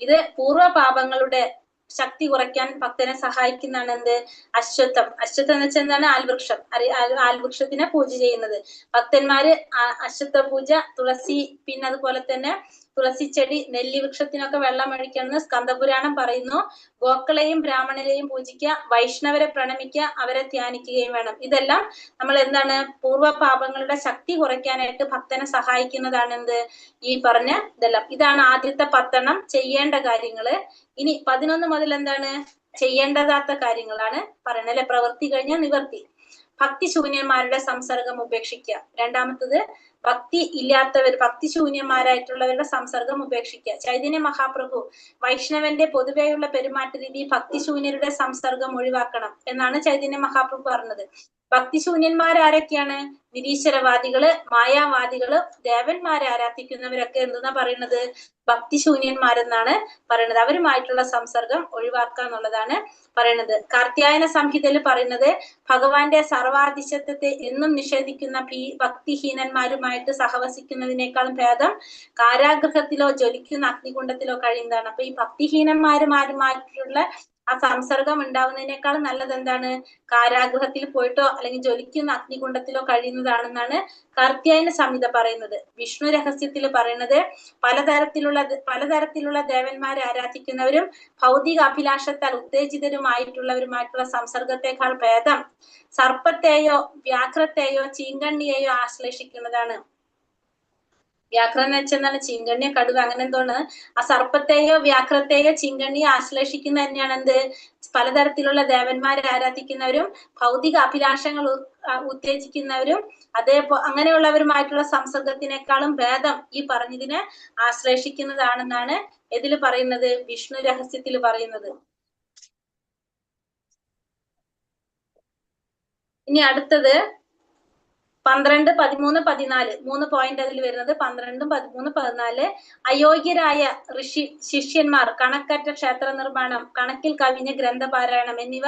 ഇത് പൂർവ്വ പാപങ്ങളുടെ ശക്തി കുറയ്ക്കാൻ ഭക്തനെ സഹായിക്കുന്നതാണ് എന്ത്, അശ്വത്ഥം. അശ്വത്ഥം എന്ന് വെച്ചാൽ എന്താണ്, ആൽവൃക്ഷം. ആൽവൃക്ഷത്തിനെ പൂജ ചെയ്യുന്നത് ഭക്തന്മാര്. അശ്വത്ഥ പൂജ, തുളസി, പിന്നെ അതുപോലെ തന്നെ തുളസി ചെടി, നെല്ലി വൃക്ഷത്തിനൊക്കെ വെള്ളം ഒഴിക്കണമെന്ന് സ്കന്ദപുരാണം പറയുന്നു. ഗോക്കളെയും ബ്രാഹ്മണരെയും പൂജിക്കുക, വൈഷ്ണവരെ പ്രണമിക്കുക, അവരെ ധ്യാനിക്കുകയും വേണം. ഇതെല്ലാം നമ്മൾ എന്താണ്, പൂർവ്വ പാപങ്ങളുടെ ശക്തി കുറയ്ക്കാനായിട്ട് ഭക്തനെ സഹായിക്കുന്നതാണ് എന്ത്, ഈ പറഞ്ഞ ഇതെല്ലാം. ഇതാണ് ആദ്യത്തെ 10 ചെയ്യേണ്ട കാര്യങ്ങള്. ഇനി 11 മുതൽ എന്താണ്, ചെയ്യേണ്ടതാത്ത കാര്യങ്ങളാണ് പറയുന്നത് അല്ലെ. പ്രവൃത്തി കഴിഞ്ഞ നിവർത്തി. ഭക്തിശൂന്യന്മാരുടെ സംസർഗം ഉപേക്ഷിക്കുക. രണ്ടാമത്തത്, ഭക്തി ശൂന്യന്മാരായിട്ടുള്ളവരുടെ സംസർഗം ഉപേക്ഷിക്കുക. ചൈതന്യ മഹാപ്രഭു വൈഷ്ണവന്റെ പൊതുവെയുള്ള പെരുമാറ്റ രീതി ഭക്തിശൂന്യരുടെ സംസർഗം ഒഴിവാക്കണം എന്നാണ് ചൈതന്യ മഹാപ്രഭു പറഞ്ഞത്. ഭക്തിശൂന്യന്മാരാരൊക്കെയാണ്, നിരീശ്വരവാദികള്, മായാവാദികള്, ദേവന്മാരെ ആരാധിക്കുന്നവരൊക്കെ എന്തെന്നാ പറയുന്നത്, ഭക്തിശൂന്യന്മാരെന്നാണ് പറയുന്നത്. അവരുമായിട്ടുള്ള സംസർഗം ഒഴിവാക്കുക എന്നുള്ളതാണ് പറയുന്നത്. കാർത്യായന സംഹിതയിൽ പറയുന്നത്, ഭഗവാന്റെ സർവാധിശത്വത്തെ എന്നും നിഷേധിക്കുന്ന ഭക്തിഹീനന്മാരുമായിട്ട് സഹവസിക്കുന്നതിനേക്കാളും ഭേദം കാരാഗൃഹത്തിലോ ജ്വലിക്കുന്ന അഗ്നികുണ്ഡത്തിലോ കഴിയുന്നതാണ്. അപ്പൊ ഈ ഭക്തിഹീനന്മാരുമായിട്ടുള്ള ആ സംസർഗം ഉണ്ടാവുന്നതിനേക്കാളും നല്ലത് എന്താണ്, കാരാഗൃഹത്തിൽ പോയിട്ടോ അല്ലെങ്കിൽ ജ്വലിക്കുന്ന അഗ്നികുണ്ഡത്തിലോ കഴിയുന്നതാണെന്നാണ് കാർത്യായന സംഹിത പറയുന്നത്. വിഷ്ണു രഹസ്യത്തിൽ പറയുന്നത്, പലതരത്തിലുള്ള ദേവന്മാരെ ആരാധിക്കുന്നവരും ഭൗതിക അഭിലാഷത്താൽ ഉത്തേജിതരുമായിട്ടുള്ളവരുമായിട്ടുള്ള സംസർഗത്തെക്കാൾ ഭേദം സർപ്പത്തെയോ വ്യാഘ്രത്തെയോ ചീങ്കണ്ണിയെയോ ആശ്ലേഷിക്കുന്നതാണ്. വ്യാഘ്രം വെച്ചെന്നാണ് ചിങ്കണ്ണിയെ കടുവ അങ്ങനെ എന്തോന്ന് ആ സർപ്പത്തെയോ വ്യാഘ്രത്തെയോ ചിങ്കണ്ണിയെ ആശ്ലേഷിക്കുന്ന തന്നെയാണ് എന്ത് പലതരത്തിലുള്ള ദേവന്മാരെ ആരാധിക്കുന്നവരും ഭൗതിക അഭിലാഷങ്ങൾ ഉത്തേജിക്കുന്നവരും അങ്ങനെയുള്ളവരുമായിട്ടുള്ള സംസർഗത്തിനേക്കാളും ഭേദം ഈ പറഞ്ഞതിനെ ആശ്ലേഷിക്കുന്നതാണെന്നാണ് ഇതിൽ പറയുന്നത് വിഷ്ണു രഹസ്യത്തിൽ പറയുന്നത്. ഇനി അടുത്തത് 12, 13, 14 3 പോയിന്റ് അതിൽ വരുന്നത് 12, 13, 14 അയോഗ്യരായ ശിഷ്യന്മാർ കണക്കറ്റ ക്ഷേത്ര നിർമ്മാണം കണക്കിൽ കവിഞ്ഞ ഗ്രന്ഥപാരായണം എന്നിവ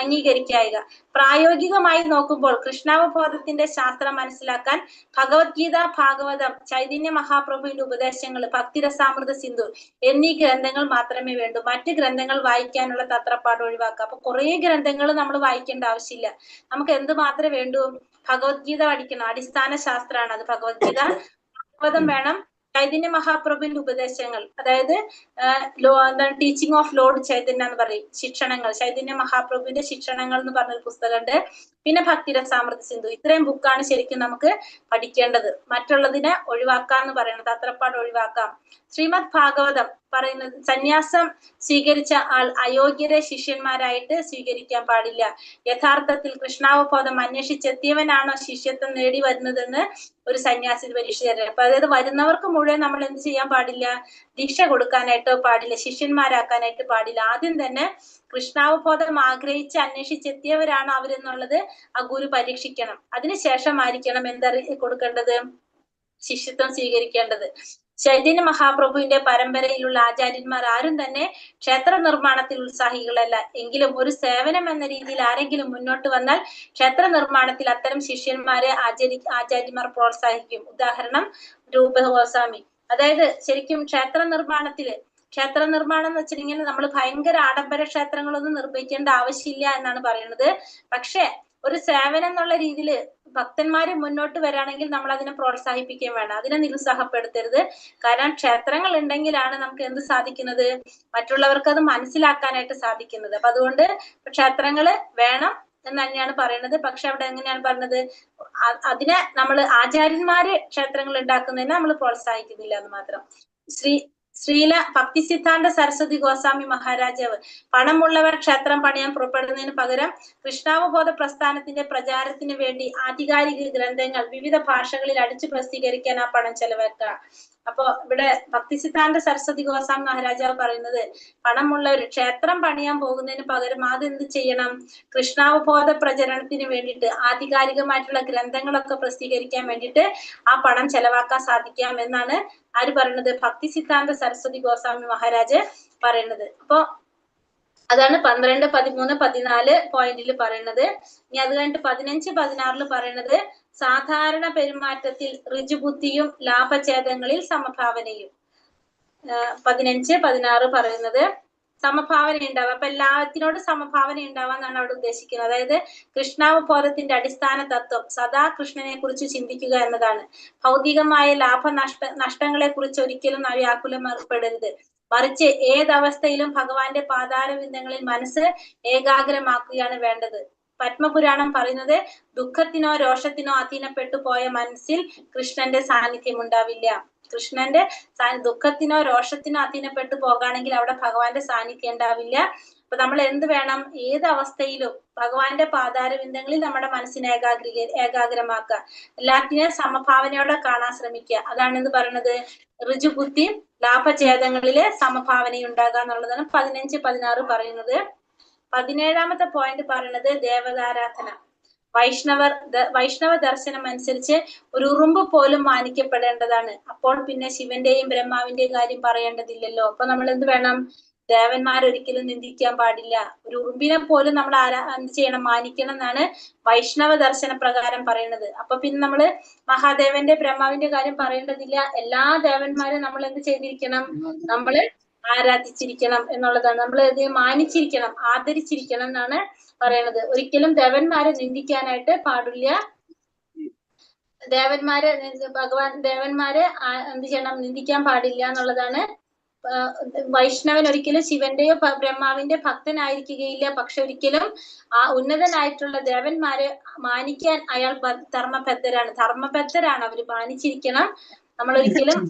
അംഗീകരിക്കായിക. പ്രായോഗികമായി നോക്കുമ്പോൾ കൃഷ്ണാവബോധത്തിന്റെ ശാസ്ത്രം മനസ്സിലാക്കാൻ ഭഗവത്ഗീത, ഭാഗവതം, ചൈതന്യ മഹാപ്രഭുവിന്റെ ഉപദേശങ്ങൾ, ഭക്തിരസാമൃത സിന്ധു എന്നീ ഗ്രന്ഥങ്ങൾ മാത്രമേ വേണ്ടൂ. മറ്റ് ഗ്രന്ഥങ്ങൾ വായിക്കാനുള്ള തത്രപ്പാട് ഒഴിവാക്കുക. അപ്പൊ കുറെ ഗ്രന്ഥങ്ങൾ നമ്മൾ വായിക്കേണ്ട ആവശ്യമില്ല. നമുക്ക് എന്ത് മാത്രമേ വേണ്ടൂ? ഭഗവത്ഗീത പഠിക്കണം. അടിസ്ഥാന ശാസ്ത്രമാണ് അത് ഭഗവത്ഗീത. ഭാഗവതം വേണം. ചൈതന്യ മഹാപ്രഭുവിന്റെ ഉപദേശങ്ങൾ, അതായത് എന്താണ് ടീച്ചിങ് ഓഫ് ലോർഡ് ചൈതന്യ എന്ന് പറയും, ശിക്ഷണങ്ങൾ, ചൈതന്യ മഹാപ്രഭുവിന്റെ ശിക്ഷണങ്ങൾ എന്ന് പറഞ്ഞൊരു പുസ്തകമുണ്ട്. പിന്നെ ഭക്തിരസാമൃത സിന്ധു. ഇത്രയും ബുക്കാണ് ശരിക്കും നമുക്ക് പഠിക്കേണ്ടത്. മറ്റുള്ളതിനെ ഒഴിവാക്കാന്ന് പറയുന്നത്, തത്രപ്പാട് ഒഴിവാക്കാം. ശ്രീമദ് ഭാഗവതം പറയുന്നത് സന്യാസം സ്വീകരിച്ച ആൾ അയോഗ്യരെ ശിഷ്യന്മാരായിട്ട് സ്വീകരിക്കാൻ പാടില്ല. യഥാർത്ഥത്തിൽ കൃഷ്ണാവബോധം അന്വേഷിച്ചെത്തിയവനാണോ ശിഷ്യത്വം നേടി വരുന്നതെന്ന് ഒരു സന്യാസി പരീക്ഷ തരാം. അപ്പൊ അതായത് വരുന്നവർക്ക് മുഴുവൻ നമ്മൾ എന്ത് ചെയ്യാൻ പാടില്ല? ദീക്ഷ കൊടുക്കാനായിട്ടോ പാടില്ല, ശിഷ്യന്മാരാക്കാനായിട്ട് പാടില്ല. ആദ്യം തന്നെ കൃഷ്ണാവബോധം ആഗ്രഹിച്ച് അന്വേഷിച്ചെത്തിയവരാണോ അവരെന്നുള്ളത് ആ ഗുരു പരീക്ഷിക്കണം. അതിനുശേഷമായിരിക്കണം കൊടുക്കേണ്ടത്? ശിഷ്യത്വം സ്വീകരിക്കേണ്ടത്. ചൈതന്യ മഹാപ്രഭുവിന്റെ പരമ്പരയിലുള്ള ആചാര്യന്മാർ ആരും തന്നെ ക്ഷേത്ര നിർമ്മാണത്തിൽ ഉത്സാഹികളല്ല. എങ്കിലും ഒരു സേവനം എന്ന രീതിയിൽ ആരെങ്കിലും മുന്നോട്ട് വന്നാൽ ക്ഷേത്ര നിർമ്മാണത്തിൽ അത്തരം ശിഷ്യന്മാരെ ആചാര്യന്മാർ പ്രോത്സാഹിക്കും. ഉദാഹരണം രൂപഗോസ്വാമി. അതായത് ശരിക്കും ക്ഷേത്ര നിർമ്മാണം എന്ന് വെച്ചിട്ടുണ്ടെങ്കിൽ നമ്മൾ ഭയങ്കര ആഡംബര ക്ഷേത്രങ്ങളൊന്നും നിർമ്മിക്കേണ്ട ആവശ്യമില്ല എന്നാണ് പറയുന്നത്. പക്ഷെ ഒരു സേവനം എന്നുള്ള രീതിയിൽ ഭക്തന്മാര് മുന്നോട്ട് വരാണെങ്കിൽ നമ്മൾ അതിനെ പ്രോത്സാഹിപ്പിക്കുകയും വേണം, അതിനെ നിരുത്സാഹപ്പെടുത്തരുത്. കാരണം ക്ഷേത്രങ്ങൾ ഉണ്ടെങ്കിലാണ് നമുക്ക് എന്ത് സാധിക്കുന്നത്? മറ്റുള്ളവർക്ക് അത് മനസ്സിലാക്കാനായിട്ട് സാധിക്കുന്നത്. അപ്പൊ അതുകൊണ്ട് ക്ഷേത്രങ്ങള് വേണം എന്ന് തന്നെയാണ് പറയുന്നത്. പക്ഷെ അവിടെ എങ്ങനെയാണ് പറയുന്നത്? അതിനെ നമ്മൾ ആചാര്യന്മാര് ക്ഷേത്രങ്ങൾ ഉണ്ടാക്കുന്നതിനെ നമ്മൾ പ്രോത്സാഹിക്കുന്നില്ല എന്ന് മാത്രം. ശ്രീല ഭക്തിസിദ്ധാന്ത സരസ്വതി ഗോസ്വാമി മഹാരാജാവ് പണമുള്ളവർ ക്ഷേത്രം പണിയാൻ പുറപ്പെടുന്നതിന് പകരം കൃഷ്ണാവബോധ പ്രസ്ഥാനത്തിന്റെ പ്രചാരത്തിന് വേണ്ടി ആധികാരിക ഗ്രന്ഥങ്ങൾ വിവിധ ഭാഷകളിൽ അടിച്ചു പ്രസിദ്ധീകരിക്കാൻ ആ പണം ചെലവാക്കുക. അപ്പൊ ഇവിടെ ഭക്തിസിദ്ധാന്ത സരസ്വതി ഗോസ്വാമി മഹാരാജാവ് പറയുന്നത് പണമുള്ളവർ ക്ഷേത്രം പണിയാൻ പോകുന്നതിന് പകരം അതെന്ത് ചെയ്യണം? കൃഷ്ണാവബോധ പ്രചരണത്തിന് വേണ്ടിയിട്ട് ആധികാരികമായിട്ടുള്ള ഗ്രന്ഥങ്ങളൊക്കെ പ്രസിദ്ധീകരിക്കാൻ വേണ്ടിയിട്ട് ആ പണം ചെലവാക്കാൻ സാധിക്കാം എന്നാണ് ആര് പറയുന്നത്? ഭക്തിസിദ്ധാന്ത സരസ്വതി ഗോസ്വാമി മഹാരാജ് പറയുന്നത്. അപ്പൊ അതാണ് 12, 13, 14 പോയിന്റിൽ പറയുന്നത്. ഇനി അത് കഴിഞ്ഞിട്ട് 15, 16 പറയുന്നത് സാധാരണ പെരുമാറ്റത്തിൽ ഋജുബുദ്ധിയും ലാഭഛേദങ്ങളിൽ സമഭാവനയും. 15, 16 പറയുന്നത് സമഭാവന ഉണ്ടാവുക. അപ്പൊ എല്ലാത്തിനോടും സമഭാവന ഉണ്ടാവാന്നാണ് അവിടെ ഉദ്ദേശിക്കുന്നത്. അതായത് കൃഷ്ണാവബോധത്തിന്റെ അടിസ്ഥാന തത്വം സദാ കൃഷ്ണനെ കുറിച്ച് ചിന്തിക്കുക എന്നതാണ്. ഭൗതികമായ നഷ്ടങ്ങളെ കുറിച്ച് ഒരിക്കലും വ്യാകുലപ്പെടരുത്. മറിച്ച് ഏതവസ്ഥയിലും ഭഗവാന്റെ പാതാരവിന്ദങ്ങളിൽ മനസ്സ് ഏകാഗ്രമാക്കുകയാണ് വേണ്ടത്. പത്മപുരാണം പറയുന്നത് ദുഃഖത്തിനോ രോഷത്തിനോ അധീനപ്പെട്ടു പോയ മനസ്സിൽ കൃഷ്ണന്റെ സാന്നിധ്യം ഉണ്ടാവില്ല. കൃഷ്ണന്റെ ദുഃഖത്തിനോ രോഷത്തിനോ അധീനപ്പെട്ടു പോകുകയാണെങ്കിൽ അവിടെ ഭഗവാന്റെ സാന്നിധ്യം ഉണ്ടാവില്ല. അപ്പൊ നമ്മൾ എന്ത് വേണം? ഏത് അവസ്ഥയിലും ഭഗവാന്റെ പാതാരവിന്ദങ്ങളിൽ നമ്മുടെ മനസ്സിനെ ഏകാഗ്രമാക്കുക. എല്ലാത്തിനെയും സമഭാവനയോടെ കാണാൻ ശ്രമിക്കുക. അതാണ് എന്ത് പറയുന്നത്? ഋജുബുദ്ധി ലാഭഛേദങ്ങളില് സമഭാവന ഉണ്ടാകുക എന്നുള്ളതാണ് 15, 16 പറയുന്നത്. 17ാമത്തെ പോയിന്റ് പറയുന്നത് ദേവതാരാധന. വൈഷ്ണവ ദർശനം അനുസരിച്ച് ഒരു ഉറുമ്പ് പോലും മാനിക്കപ്പെടേണ്ടതാണ്. അപ്പോൾ പിന്നെ ശിവന്റെയും ബ്രഹ്മാവിന്റെയും കാര്യം പറയേണ്ടതില്ലല്ലോ. അപ്പൊ നമ്മൾ എന്ത് വേണം? ദേവന്മാരൊരിക്കലും നിന്ദിക്കാൻ പാടില്ല. ഒരു ഉറുമ്പിനെ പോലും നമ്മൾ എന്ത് ചെയ്യണം? മാനിക്കണം എന്നാണ് വൈഷ്ണവ ദർശന പ്രകാരം പറയുന്നത്. അപ്പൊ പിന്നെ നമ്മള് മഹാദേവന്റെ ബ്രഹ്മാവിന്റെ കാര്യം പറയേണ്ടതില്ല. എല്ലാ ദേവന്മാരും നമ്മൾ എന്ത് ചെയ്തിരിക്കണം? നമ്മള് ആരാധിച്ചിരിക്കണം എന്നുള്ളതാണ്. നമ്മൾ ഇത് മാനിച്ചിരിക്കണം, ആദരിച്ചിരിക്കണം എന്നാണ് പറയണത്. ഒരിക്കലും ദേവന്മാരെ നിന്ദിക്കാനായിട്ട് പാടില്ല. ദേവന്മാരെ എന്ത് ചെയ്യണം? നിന്ദിക്കാൻ പാടില്ല എന്നുള്ളതാണ് വൈഷ്ണവൻ ഒരിക്കലും ശിവന്റെയോ ബ്രഹ്മാവിന്റെ ഭക്തനായിരിക്കുകയില്ല. പക്ഷെ ഒരിക്കലും ആ ഉന്നതനായിട്ടുള്ള ദേവന്മാരെ മാനിക്കാൻ അയാൾ ധർമ്മബദ്ധരാണ്. അവര് മാനിച്ചിരിക്കണം. നമ്മൾ ഒരിക്കലും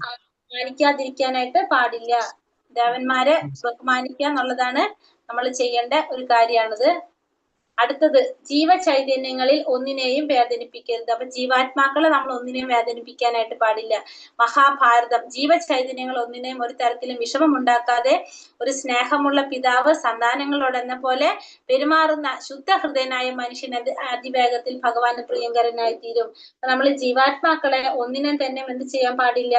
മാനിക്കാതിരിക്കാനായിട്ട് പാടില്ല. ദേവന്മാരെ ബഹുമാനിക്കുക എന്നുള്ളതാണ് നമ്മൾ ചെയ്യേണ്ട ഒരു കാര്യമാണിത്. അടുത്തത്, ജീവചൈതന്യങ്ങളിൽ ഒന്നിനെയും വേദനിപ്പിക്കരുത്. അപ്പൊ ജീവാത്മാക്കളെ നമ്മൾ ഒന്നിനെയും വേദനിപ്പിക്കാനായിട്ട് പാടില്ല. മഹാഭാരതം, ജീവചൈതന്യങ്ങൾ ഒന്നിനെയും ഒരു തരത്തിലും വിഷമമുണ്ടാക്കാതെ ഒരു സ്നേഹമുള്ള പിതാവ് സന്താനങ്ങളോടെന്ന പോലെ പെരുമാറുന്ന ശുദ്ധഹൃദയനായ മനുഷ്യൻ അതിവേഗത്തിൽ ഭഗവാന് പ്രിയങ്കരനായി തീരും. നമ്മൾ ജീവാത്മാക്കളെ ഒന്നിനും തന്നെ എന്ത് ചെയ്യാൻ പാടില്ല,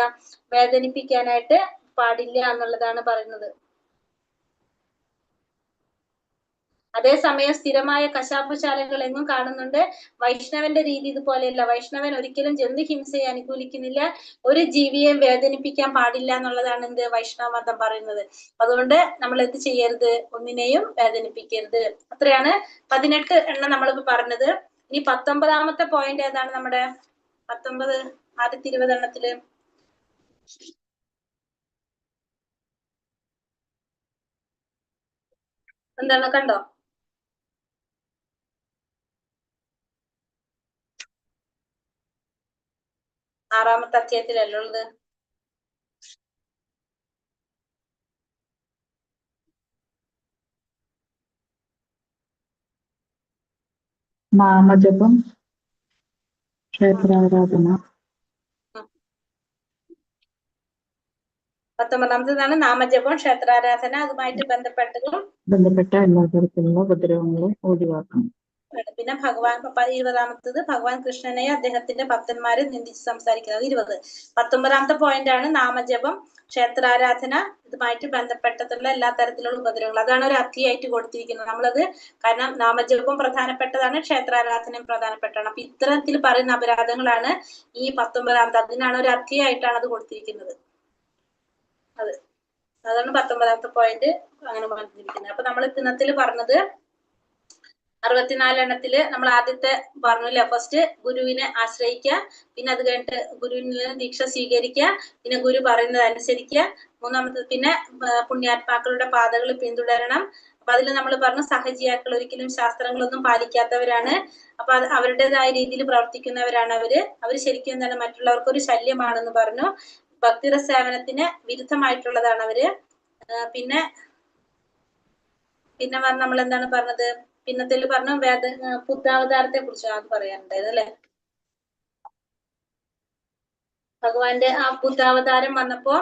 വേദനിപ്പിക്കാനായിട്ട് പാടില്ല എന്നുള്ളതാണ് പറയുന്നത്. അതേസമയം സ്ഥിരമായ കശാപ്പുശാലകൾ എങ്ങും കാണുന്നുണ്ട്. വൈഷ്ണവന്റെ രീതി ഇതുപോലെയല്ല. വൈഷ്ണവൻ ഒരിക്കലും ജന്തുഹിംസയെ അനുകൂലിക്കുന്നില്ല. ഒരു ജീവിയെയും വേദനിപ്പിക്കാൻ പാടില്ല എന്നുള്ളതാണ് എന്ത് വൈഷ്ണവ മതം പറയുന്നത്. അതുകൊണ്ട് നമ്മൾ എന്ത് ചെയ്യരുത്, ഒന്നിനെയും വേദനിപ്പിക്കരുത്. അത്രയാണ് 18 എണ്ണം നമ്മളിപ്പോ പറഞ്ഞത്. ഇനി 19ാമത്തെ പോയിന്റ് ഏതാണ്? നമ്മുടെ 19 ആദ്യത്തെ 20 എണ്ണത്തില് എന്താണ് കണ്ടോ? ആറാമത്തെ അധ്യായത്തിലല്ലേ ഉള്ളത്? നാമജപം, ക്ഷേത്രാരാധന. 19ാമത്തേതാണ് നാമജപം, ക്ഷേത്രാരാധന. അതുമായിട്ട് ബന്ധപ്പെട്ട എല്ലാ തരത്തിലുള്ള ഉപദ്രവങ്ങളും ഒഴിവാക്കണം. പിന്നെ ഭഗവാൻ 20ാമത്തത് ഭഗവാൻ കൃഷ്ണനെ അദ്ദേഹത്തിന്റെ ഭക്തന്മാരെ നിന്ദിച്ച് സംസാരിക്കുന്നത്. 20. 19ാമത്തെ പോയിന്റ് ആണ് നാമജപം, ക്ഷേത്രാരാധന, ഇതുമായിട്ട് ബന്ധപ്പെട്ടിട്ടുള്ള എല്ലാ തരത്തിലുള്ള ഉപദ്രവങ്ങൾ. അതാണ് ഒരു അധ്യായമായിട്ട് കൊടുത്തിരിക്കുന്നത് നമ്മളത്. കാരണം നാമജപം പ്രധാനപ്പെട്ടതാണ്, ക്ഷേത്രാരാധനയും പ്രധാനപ്പെട്ടതാണ്. അപ്പൊ ഇത്തരത്തിൽ പറയുന്ന അപരാധങ്ങളാണ് ഈ 19ാമത്തെ. അതിനാണ് ഒരു അധ്യായമായിട്ടാണ് അത് കൊടുത്തിരിക്കുന്നത്. അതാണ് 19ാമത്തെ പോയിന്റ് അങ്ങനെ പറഞ്ഞിരിക്കുന്നത്. അപ്പൊ നമ്മൾ ഇന്നത്തിൽ പറഞ്ഞത് 64 എണ്ണത്തില് നമ്മൾ ആദ്യത്തെ പറഞ്ഞില്ല, ഫസ്റ്റ് ഗുരുവിനെ ആശ്രയിക്കുക, പിന്നെ അത് കഴിഞ്ഞിട്ട് ഗുരുവിൽ നിന്ന് ദീക്ഷ സ്വീകരിക്കുക, പിന്നെ ഗുരു പറയുന്നത് അനുസരിക്കുക. മൂന്നാമത്തത് പിന്നെ പുണ്യാത്മാക്കളുടെ പാതകൾ പിന്തുടരണം. അപ്പൊ അതിൽ നമ്മൾ പറഞ്ഞു സഹജിയാക്കൾ ഒരിക്കലും ശാസ്ത്രങ്ങളൊന്നും പാലിക്കാത്തവരാണ്. അപ്പൊ അത് അവരുടേതായ രീതിയിൽ പ്രവർത്തിക്കുന്നവരാണ് അവര് ശരിക്കും എന്താണ് മറ്റുള്ളവർക്ക് ഒരു ശല്യമാണെന്ന് പറഞ്ഞു. ഭക്തിര സേവനത്തിന് വിരുദ്ധമായിട്ടുള്ളതാണ് അവര്. പിന്നെ നമ്മൾ എന്താണ് പറഞ്ഞത്, പിന്നത്തിൽ പറഞ്ഞു ബുദ്ധാവതാരത്തെ കുറിച്ചാണ് അത് പറയാനുണ്ടായത് അല്ലെ. ഭഗവാന്റെ ആ ബുദ്ധാവതാരം വന്നപ്പോ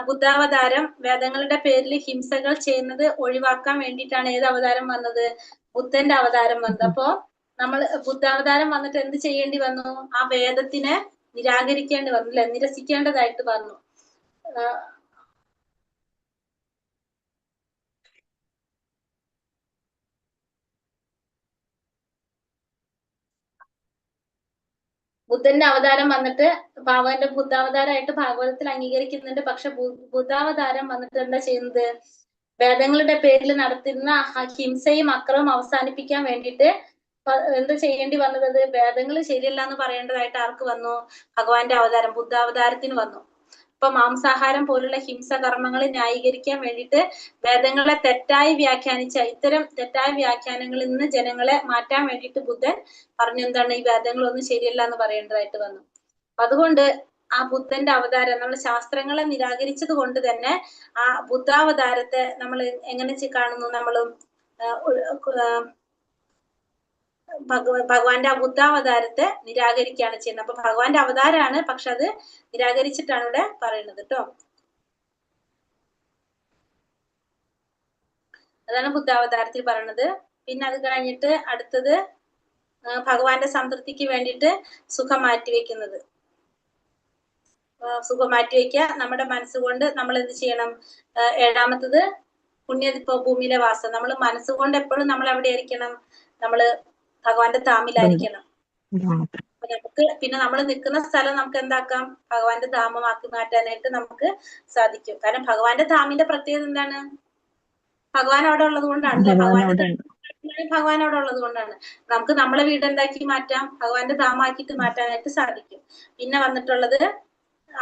ബുദ്ധാവതാരം വേദങ്ങളുടെ പേരിൽ ഹിംസകൾ ചെയ്യുന്നത് ഒഴിവാക്കാൻ വേണ്ടിയിട്ടാണ് ഏത് അവതാരം വന്നത്? ബുദ്ധന്റെ അവതാരം വന്നത്. അപ്പോ നമ്മൾ ബുദ്ധാവതാരം വന്നിട്ട് എന്ത് ചെയ്യേണ്ടി വന്നു? ആ വേദത്തിനെ നിരാകരിക്കേണ്ടി വന്നു അല്ലെ, നിരസിക്കേണ്ടതായിട്ട് വന്നു. ബുദ്ധന്റെ അവതാരം വന്നിട്ട് ഭഗവാന്റെ ബുദ്ധാവതാരമായിട്ട് ഭാഗവതത്തിൽ അംഗീകരിക്കുന്നുണ്ട്. പക്ഷെ ബുദ്ധാവതാരം വന്നിട്ട് എന്താ ചെയ്യുന്നത്? വേദങ്ങളുടെ പേരിൽ നടത്തുന്ന ഹിംസയും അക്രമവും അവസാനിപ്പിക്കാൻ വേണ്ടിയിട്ട് എന്ത് ചെയ്യേണ്ടി വന്നത്? വേദങ്ങൾ ശരിയല്ല എന്ന് പറയേണ്ടതായിട്ട് ആർക്ക് വന്നു? ഭഗവാന്റെ അവതാരം ബുദ്ധാവതാരത്തിന് വന്നു. ഇപ്പൊ മാംസാഹാരം പോലുള്ള ഹിംസകർമ്മങ്ങളെ ന്യായീകരിക്കാൻ വേണ്ടിയിട്ട് വേദങ്ങളെ തെറ്റായി വ്യാഖ്യാനിച്ച ഇത്തരം തെറ്റായ വ്യാഖ്യാനങ്ങളിൽ നിന്ന് ജനങ്ങളെ മാറ്റാൻ വേണ്ടിയിട്ട് ബുദ്ധൻ പറഞ്ഞു എന്താണ്, ഈ വേദങ്ങളൊന്നും ശരിയല്ല എന്ന് പറയേണ്ടതായിട്ട് വന്നു. അതുകൊണ്ട് ആ ബുദ്ധന്റെ അവതാരം നമ്മൾ ശാസ്ത്രങ്ങളെ നിരാകരിച്ചത് കൊണ്ട് തന്നെ ആ ബുദ്ധാവതാരത്തെ നമ്മൾ എങ്ങനെ കാണുന്നു? നമ്മളും ഭഗവാന്റെ ആ ബുദ്ധാവതാരത്തെ നിരാകരിക്കുകയാണ് ചെയ്യുന്നത്. അപ്പൊ ഭഗവാന്റെ അവതാരമാണ്, പക്ഷെ അത് നിരാകരിച്ചിട്ടാണ് ഇവിടെ പറയുന്നത് കേട്ടോ. അതാണ് ബുദ്ധാവതാരത്തിൽ പറയുന്നത്. പിന്നെ അത് കഴിഞ്ഞിട്ട് അടുത്തത് ഭഗവാന്റെ സംതൃപ്തിക്ക് വേണ്ടിയിട്ട് സുഖം മാറ്റിവെക്കുന്നത്. സുഖം മാറ്റിവെക്കുക നമ്മുടെ മനസ്സുകൊണ്ട് നമ്മൾ എന്ത് ചെയ്യണം? 7ാമത്തത് ഭൂമിയിലെ വാസം. നമ്മൾ മനസ്സുകൊണ്ട് എപ്പോഴും നമ്മൾ എവിടെ ആയിരിക്കണം? നമ്മള് ഭഗവാന്റെ ധാമിലായിരിക്കണം. നമുക്ക് പിന്നെ നമ്മൾ നിൽക്കുന്ന സ്ഥലം നമുക്ക് എന്താക്കാം? ഭഗവാന്റെ ധാമമാക്കി മാറ്റാനായിട്ട് നമുക്ക് സാധിക്കും. കാരണം ഭഗവാന്റെ ധാമിന്റെ പ്രത്യേകത എന്താണ്? ഭഗവാൻ അവിടെ ഉള്ളത് കൊണ്ടാണ് അല്ലെ. ഭഗവാൻ അവിടെ ഉള്ളത് കൊണ്ടാണ്. നമുക്ക് നമ്മളെ വീട് എന്താക്കി മാറ്റാം? ഭഗവാന്റെ ധാമാക്കിയിട്ട് മാറ്റാനായിട്ട് സാധിക്കും. പിന്നെ വന്നിട്ടുള്ളത്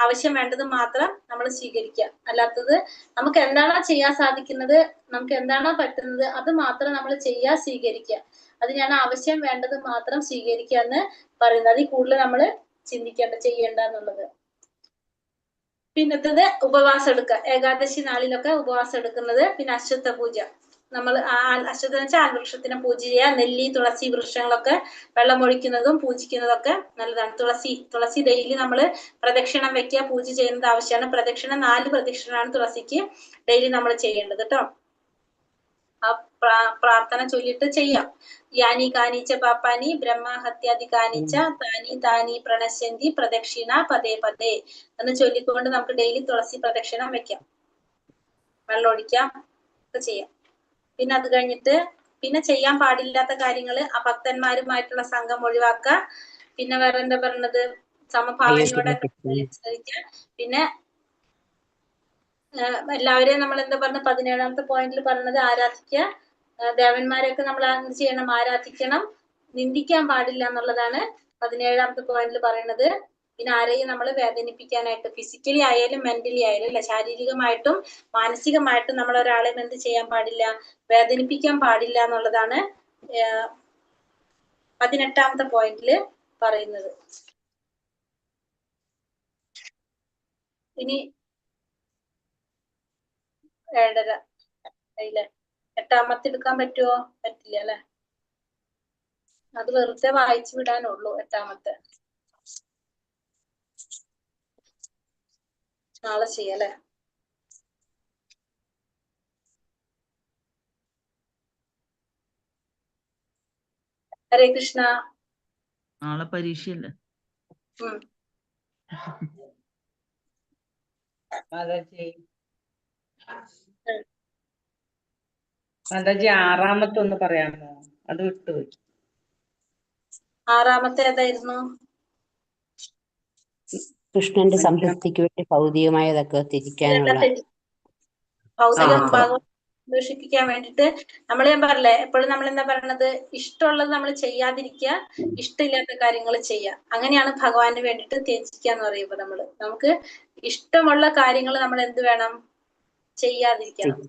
ആവശ്യം വേണ്ടത് മാത്രം നമ്മൾ സ്വീകരിക്കുക. അല്ലാത്തത് നമുക്ക് എന്താണോ ചെയ്യാൻ സാധിക്കുന്നത്, നമുക്ക് എന്താണോ പറ്റുന്നത് അത് മാത്രം നമ്മൾ ചെയ്യുക, സ്വീകരിക്കുക. അതിനാണ് ആവശ്യം വേണ്ടത് മാത്രം സ്വീകരിക്കുക എന്ന് പറയുന്നത്. അതിൽ കൂടുതൽ നമ്മൾ ചെയ്യേണ്ട എന്നുള്ളത്. പിന്നത്തത് ഉപവാസം എടുക്കുക. ഏകാദശി നാളിലൊക്കെ ഉപവാസം എടുക്കുന്നത്. പിന്നെ അശ്വത്ഥ പൂജ, നമ്മൾ അശ്വത്ഥ എന്ന് വെച്ചാൽ ആൽവൃക്ഷത്തിനെ പൂജ ചെയ്യുക. നെല്ലി, തുളസി വൃക്ഷങ്ങളൊക്കെ വെള്ളമൊഴിക്കുന്നതും പൂജിക്കുന്നതൊക്കെ നല്ലതാണ്. തുളസി ഡെയിലി നമ്മൾ പ്രദക്ഷിണം വെക്കുക, പൂജ ചെയ്യുന്നത് ആവശ്യമാണ്. പ്രദക്ഷിണം 4 പ്രദക്ഷിണമാണ് തുളസിക്ക് ഡെയിലി നമ്മൾ ചെയ്യേണ്ടത് കേട്ടോ. ആ പ്രാർത്ഥന ചൊല്ലിട്ട് ചെയ്യാം. യാനി കാനീച്ച പാപ്പാനി ബ്രഹ്മഹത്യാദി കാനീച്ച താനി താനി പ്രണശ്യന്തി പ്രദക്ഷിണ പദേ പദേ എന്ന് ചൊല്ലിക്കൊണ്ട് നമുക്ക് ഡെയിലി തുളസി പ്രദക്ഷിണം വെക്കാം, വെള്ളമൊഴിക്കാം, ഒക്കെ ചെയ്യാം. പിന്നെ അത് കഴിഞ്ഞിട്ട് പിന്നെ ചെയ്യാൻ പാടില്ലാത്ത കാര്യങ്ങള് അഭക്തന്മാരുമായിട്ടുള്ള സംഘം ഒഴിവാക്കുക. പിന്നെ വേറെ എന്താ പറയുന്നത്, സമഭാവനയോടെ അനുസരിക്കുക. പിന്നെ എല്ലാവരെയും നമ്മൾ എന്താ പറഞ്ഞ 17ാമത്തെ പോയിന്റിൽ പറഞ്ഞത് ആരാധിക്കുക. ദേവന്മാരെയൊക്കെ നമ്മൾ എന്ത് ചെയ്യണം, ആരാധിക്കണം. നിന്ദിക്കാൻ പാടില്ല എന്നുള്ളതാണ് 17ാമത്തെ പോയിന്റിൽ പറയുന്നത്. പിന്നെ ആരെയും നമ്മൾ വേദനിപ്പിക്കാനായിട്ട്, ഫിസിക്കലി ആയാലും മെന്റലി ആയാലും അല്ലെ, ശാരീരികമായിട്ടും മാനസികമായിട്ടും നമ്മൾ ഒരാളെ എന്ത് ചെയ്യാൻ പാടില്ല, വേദനിപ്പിക്കാൻ പാടില്ല എന്നുള്ളതാണ് 18ാമത്തെ പോയിന്റിൽ പറയുന്നത്. ഇനി 7:30 ആയില്ലേ, 8ാമത്തെ എടുക്കാൻ പറ്റുമോ? പറ്റില്ല അല്ലെ, അത് വെറുതെ വായിച്ചു വിടാനുള്ളൂ. 8ാമത്തെ നാളെ ചെയ്യല്ലേ. ഹരേ കൃഷ്ണ. നാളെ പരീക്ഷയല്ലേ? മാതാജി 6ാമത്തെ ഒന്ന് പറയാമോ? അത് വിട്ടുപോയി. 6ാമത്തെ ഏതായിരുന്നു? കൃഷ്ണന്റെ സംതൃപ്തിക്ക് വേണ്ടി ഭൗതികമായതൊക്കെ ത്യജിക്കാനുള്ള, ഭൗതികം സന്തോഷിപ്പിക്കാൻ വേണ്ടിട്ട് നമ്മൾ, ഞാൻ പറഞ്ഞില്ലേ, എപ്പോഴും നമ്മൾ എന്താ പറയണത്, ഇഷ്ടമുള്ളത് നമ്മൾ ചെയ്യാതിരിക്കുക, ഇഷ്ടമില്ലാത്ത കാര്യങ്ങൾ ചെയ്യുക. അങ്ങനെയാണ് ഭഗവാന് വേണ്ടിട്ട് ത്യജിക്കുക എന്ന് പറയുമ്പോൾ നമുക്ക് ഇഷ്ടമുള്ള കാര്യങ്ങൾ നമ്മൾ എന്ത് വേണം, ചെയ്യാതിരിക്കണം.